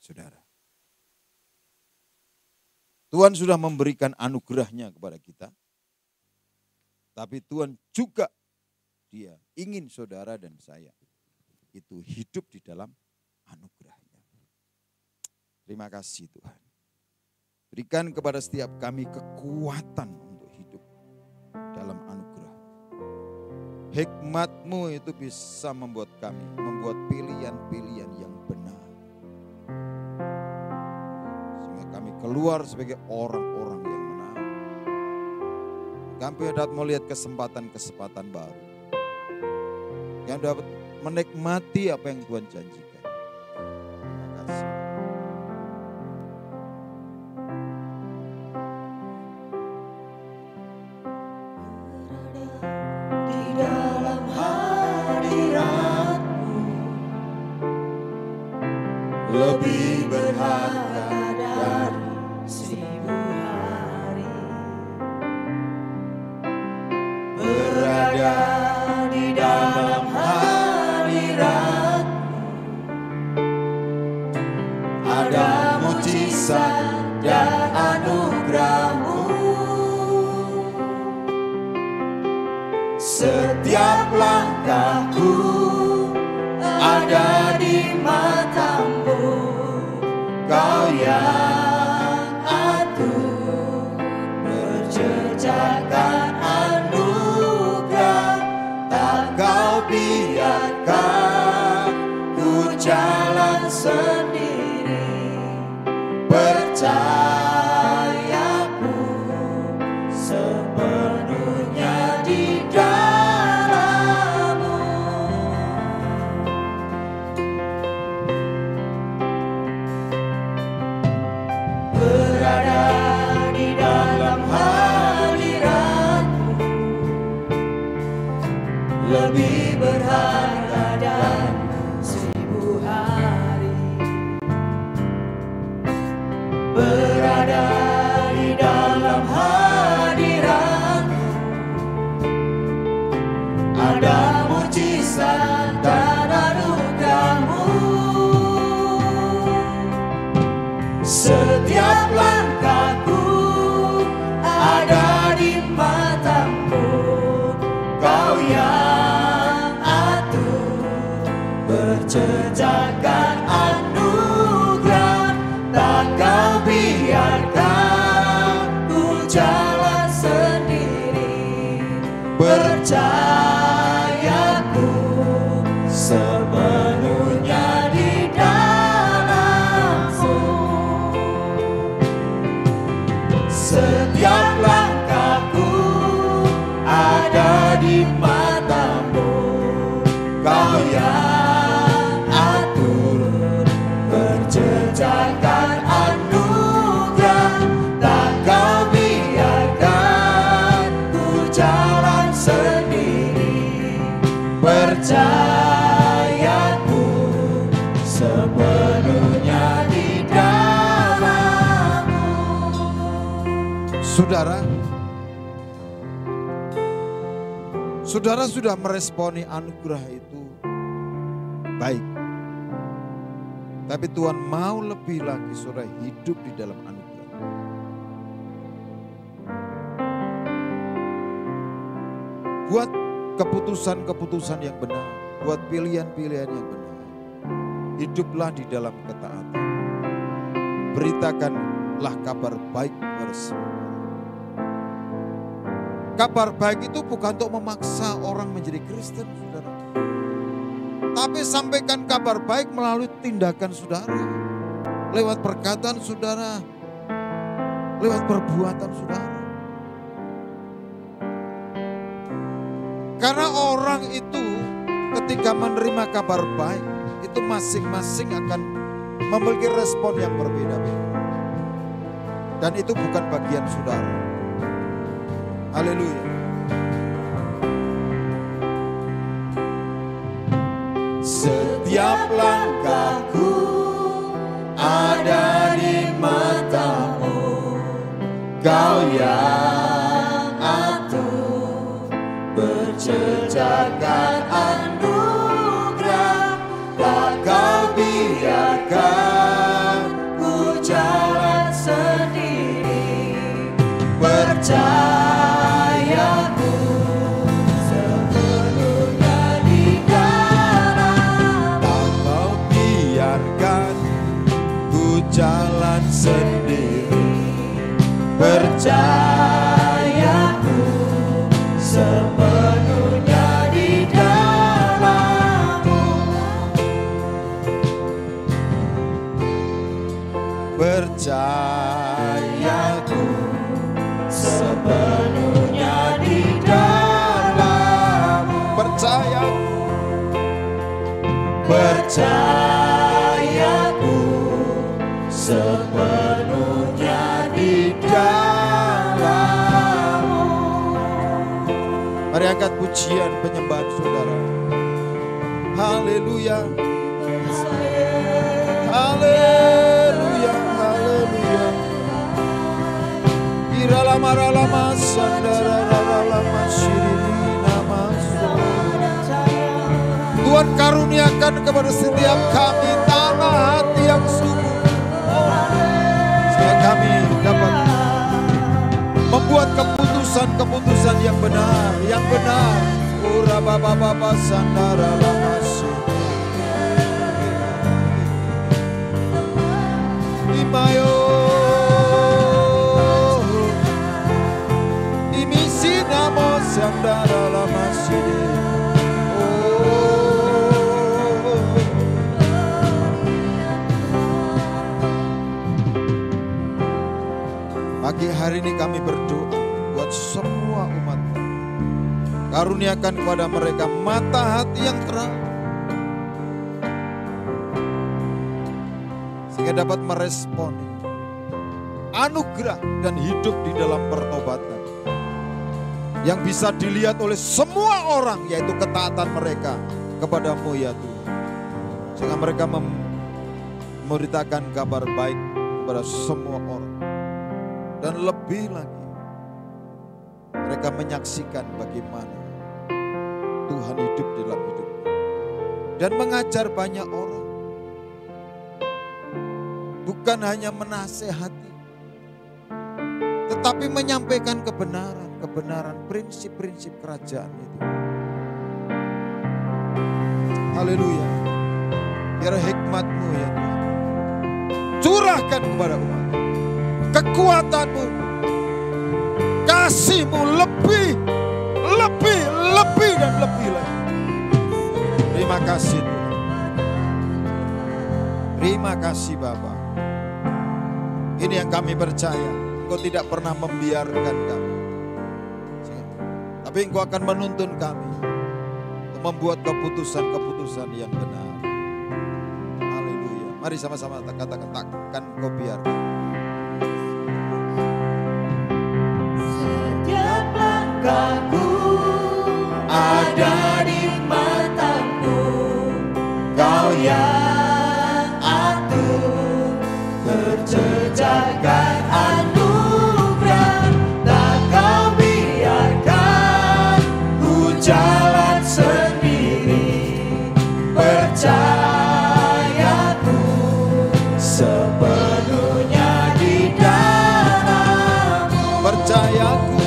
Speaker 4: saudara. Tuhan sudah memberikan anugerahnya kepada kita. Tapi Tuhan juga, Dia ingin saudara dan saya itu hidup di dalam anugerahnya. Terima kasih Tuhan. Berikan kepada setiap kami kekuatan untuk hidup dalam anugerah. Hikmat-Mu itu bisa membuat kami membuat pilihan-pilihan yang benar. Sehingga kami keluar sebagai orang-orang yang menang. Kami dapat melihat kesempatan-kesempatan baru. Yang dapat menikmati apa yang Tuhan janjikan. Terima kasih.
Speaker 2: Lebih berharga dari 1000 hari. Berada di dalam hadirat-Mu, ada mujizat dan anugerah-Mu. Setiap langkahku ada di mata-Mu. Kau yang atur berjejakkan anugerah, tak Kau biarkan ku jalan sendiri. Percayaku sepenuhnya di dalam-Mu. Berada di dalam hadirat-Mu, lebih berharga dari 1000 hari. Berada di dalam hadirat-Mu, ada mujizat dan anugerah-Mu. Setiap langkahku ada di mata-Mu. Kau yang atur berjejakkan anugerah, tak Kau biarkan ku jalan sendiri. Percayaku sepenuhnya di dalam-Mu. Setiap langkahku ada di mata-Mu. Kau yang atur berjejakkan anugerah, tak Kau biarkan ku jalan sendiri. Percayaku sepenuhnya di dalam-Mu.
Speaker 4: Saudara sudah meresponi anugerah itu baik. Tapi Tuhan mau lebih lagi saudara hidup di dalam anugerah. Buat keputusan-keputusan yang benar, buat pilihan-pilihan yang benar. Hiduplah di dalam ketaatan. Beritakanlah kabar baik kepada semua. Kabar baik itu bukan untuk memaksa orang menjadi Kristen, saudara. Tapi sampaikan kabar baik melalui tindakan saudara. Lewat perkataan saudara. lewat perbuatan saudara. Karena orang itu ketika menerima kabar baik, itu masing-masing akan memiliki respon yang berbeda-beda. Dan itu bukan bagian saudara. Haleluya.
Speaker 2: Setiap langkahku ada di matamu, Kau yang atur berjejakan anugerah, tak Kau biarkan ku jalan sendiri. Percayaku sepenuhnya di dalam,
Speaker 4: Tak Kau biarkan ku jalan sendiri.
Speaker 2: percayaku sepenuhnya di dalam-Mu.
Speaker 4: Percayaku
Speaker 2: Sepenuhnya di dalam-Mu.
Speaker 4: percayaku
Speaker 2: Percayaku sepenuhnya di dalam-Mu.
Speaker 4: Mari angkat pujian penyembahan saudara. Haleluya. Haleluya. Haleluya. Iralama sandara lama sirina masuk. Tuhan karuniakan kepada setiap kami tanah hati yang sungguh, sehingga kami dapat membuat keputusan-keputusan yang benar, yang benar. Ura baba baba sandara lama imayo imisi namo sandara lama Pagi hari ini kami berdoa buat semua umat. Karuniakan kepada mereka mata hati yang terang, sehingga dapat merespon anugerah dan hidup di dalam pertobatan yang bisa dilihat oleh semua orang, yaitu ketaatan mereka kepada-Mu ya Tuhan. Sehingga mereka memberitakan kabar baik kepada semua orang. Dan lebih lagi, mereka menyaksikan bagaimana Tuhan hidup dalam hidupnya. Dan mengajar banyak orang. Bukan hanya menasehati, tetapi menyampaikan kebenaran, prinsip-prinsip kerajaan itu. Haleluya. Biar hikmat-Mu ya Tuhan, curahkan kepada umat. Kekuatan-Mu, kasih-Mu lebih dan lebih lagi. Terima kasih Tuhan. Terima kasih Bapa. Ini yang kami percaya, Engkau tidak pernah membiarkan kami. Tapi Engkau akan menuntun kami untuk membuat keputusan-keputusan yang benar. Haleluya. Mari sama-sama katakan, takkan Kau biarkan.
Speaker 2: Setiap langkahku ada di matamu, Kau yang atur berjejakan anugerah, tak Kau biarkan ku jalan sendiri. Percayaku sepenuhnya di dalam-Mu.
Speaker 4: Percayaku,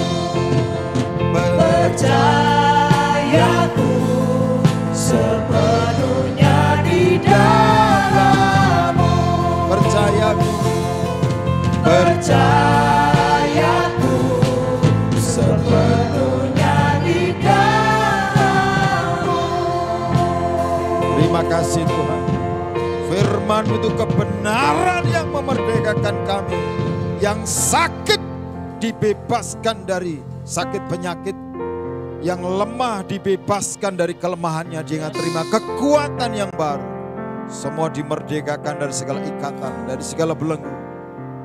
Speaker 2: Percayaku sepenuhnya di dalam-Mu.
Speaker 4: percayaku,
Speaker 2: Percayaku sepenuhnya di dalam-Mu.
Speaker 4: terima kasih Tuhan. Firman itu kebenaran yang memerdekakan kami. Yang sakit dibebaskan dari sakit penyakit. Yang lemah dibebaskan dari kelemahannya. Dia terima kekuatan yang baru. Semua dimerdekakan dari segala ikatan, dari segala belenggu.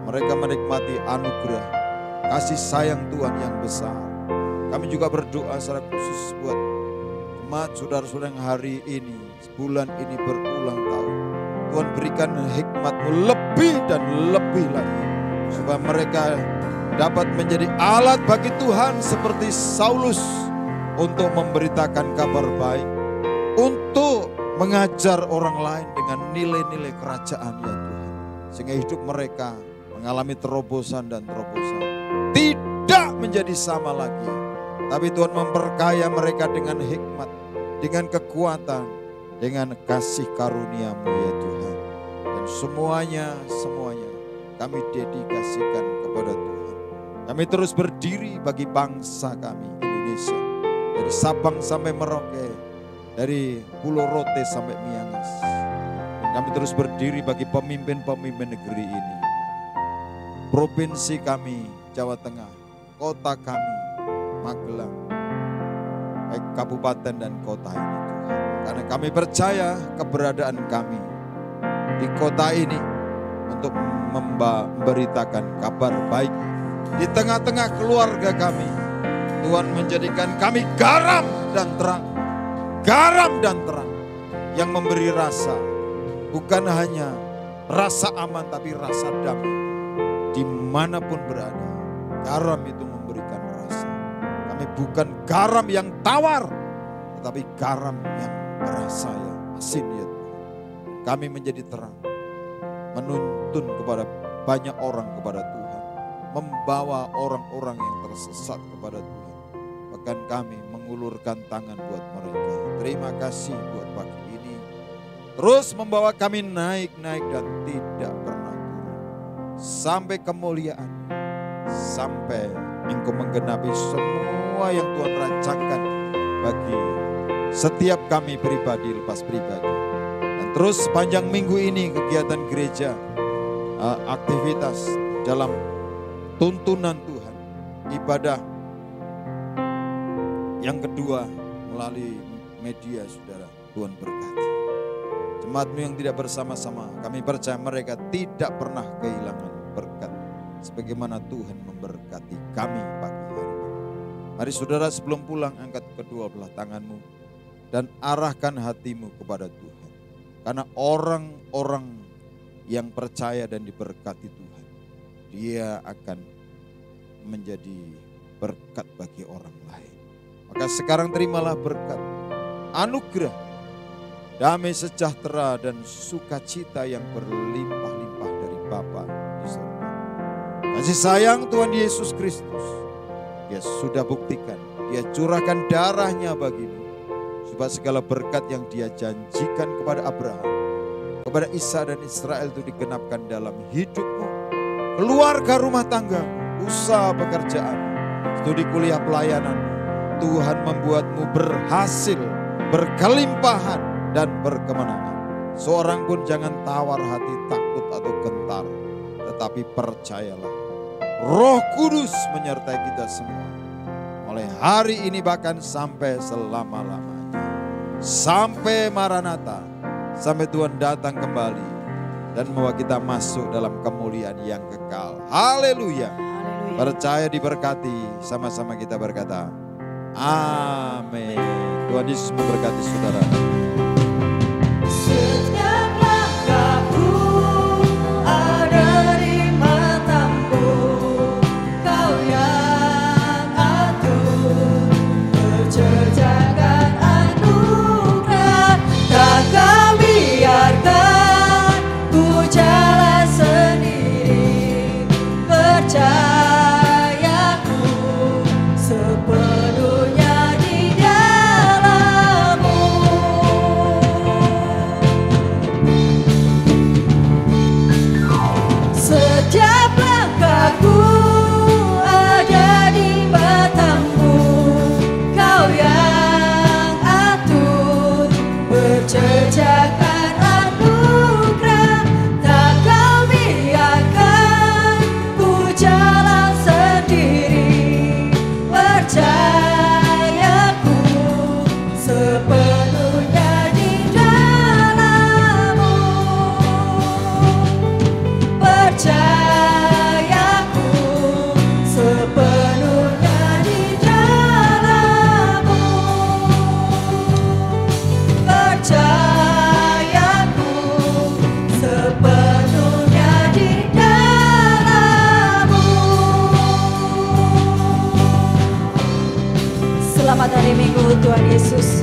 Speaker 4: Mereka menikmati anugerah, kasih sayang Tuhan yang besar. Kami juga berdoa secara khusus buat jemaat saudara-saudara yang hari ini, bulan ini berulang tahun. Tuhan berikan hikmat-Mu lebih dan lebih lagi. Supaya mereka dapat menjadi alat bagi Tuhan seperti Saulus. Untuk memberitakan kabar baik. Untuk mengajar orang lain dengan nilai-nilai kerajaan ya Tuhan. Sehingga hidup mereka mengalami terobosan dan terobosan. Tidak menjadi sama lagi. Tapi Tuhan memperkaya mereka dengan hikmat. Dengan kekuatan. Dengan kasih karunia-Mu ya Tuhan. Dan semuanya kami dedikasikan kepada Tuhan. Kami terus berdiri bagi bangsa kami Indonesia. Dari Sabang sampai Merauke, dari Pulau Rote sampai Miangas. Dan kami terus berdiri bagi pemimpin-pemimpin negeri ini. Provinsi kami, Jawa Tengah, kota kami, Magelang, baik kabupaten dan kota ini Tuhan. Karena kami percaya keberadaan kami di kota ini untuk memberitakan kabar baik. Di tengah-tengah keluarga kami, Tuhan menjadikan kami garam dan terang. Garam dan terang yang memberi rasa. Bukan hanya rasa aman tapi rasa damai. Dimanapun berada, garam itu memberikan rasa. Kami bukan garam yang tawar, tetapi garam yang berasa yang asin ya Tuhan. Kami menjadi terang. Menuntun kepada banyak orang kepada Tuhan. Membawa orang-orang yang tersesat kepada Tuhan. Bahkan kami mengulurkan tangan buat mereka. Terima kasih buat pagi ini. Terus membawa kami naik-naik dan tidak pernah turun. Sampai kemuliaan. Sampai Engkau menggenapi semua yang Tuhan rancangkan bagi setiap kami pribadi lepas pribadi. Dan terus sepanjang minggu ini kegiatan gereja, aktivitas dalam tuntunan Tuhan, ibadah yang kedua melalui media saudara, Tuhan berkati. Jemaat-Mu yang tidak bersama-sama, kami percaya mereka tidak pernah kehilangan berkat. Sebagaimana Tuhan memberkati kami pagi hari ini. Mari saudara sebelum pulang angkat kedua belah tanganmu dan arahkan hatimu kepada Tuhan. Karena orang-orang yang percaya dan diberkati Tuhan, dia akan menjadi berkat bagi orang lain. Maka sekarang terimalah berkat, anugerah, damai sejahtera dan sukacita yang berlimpah-limpah dari Bapa di surga. Kasih sayang Tuhan Yesus Kristus, Dia sudah buktikan, Dia curahkan darahnya bagimu, supaya segala berkat yang Dia janjikan kepada Abraham, kepada Isa dan Israel itu digenapkan dalam hidupmu, keluarga rumah tangga, usaha pekerjaan, studi kuliah pelayanan. Tuhan membuatmu berhasil, berkelimpahan dan berkemenangan. Seorang pun jangan tawar hati, takut atau gentar, tetapi percayalah, Roh Kudus menyertai kita semua. Mulai hari ini bahkan sampai selama-lamanya. Sampai Maranatha, sampai Tuhan datang kembali dan membawa kita masuk dalam kemuliaan yang kekal. Haleluya. Percaya diberkati, sama-sama kita berkata, amin. Tuhan Yesus memberkati saudara.
Speaker 2: Setiap langkahku ada di matamu, Kau yang atur, berjalan anugerah, tak Kau biarkan ku jalan sendiri, percayaku sepenuhnya di dalam-Mu. Yesus.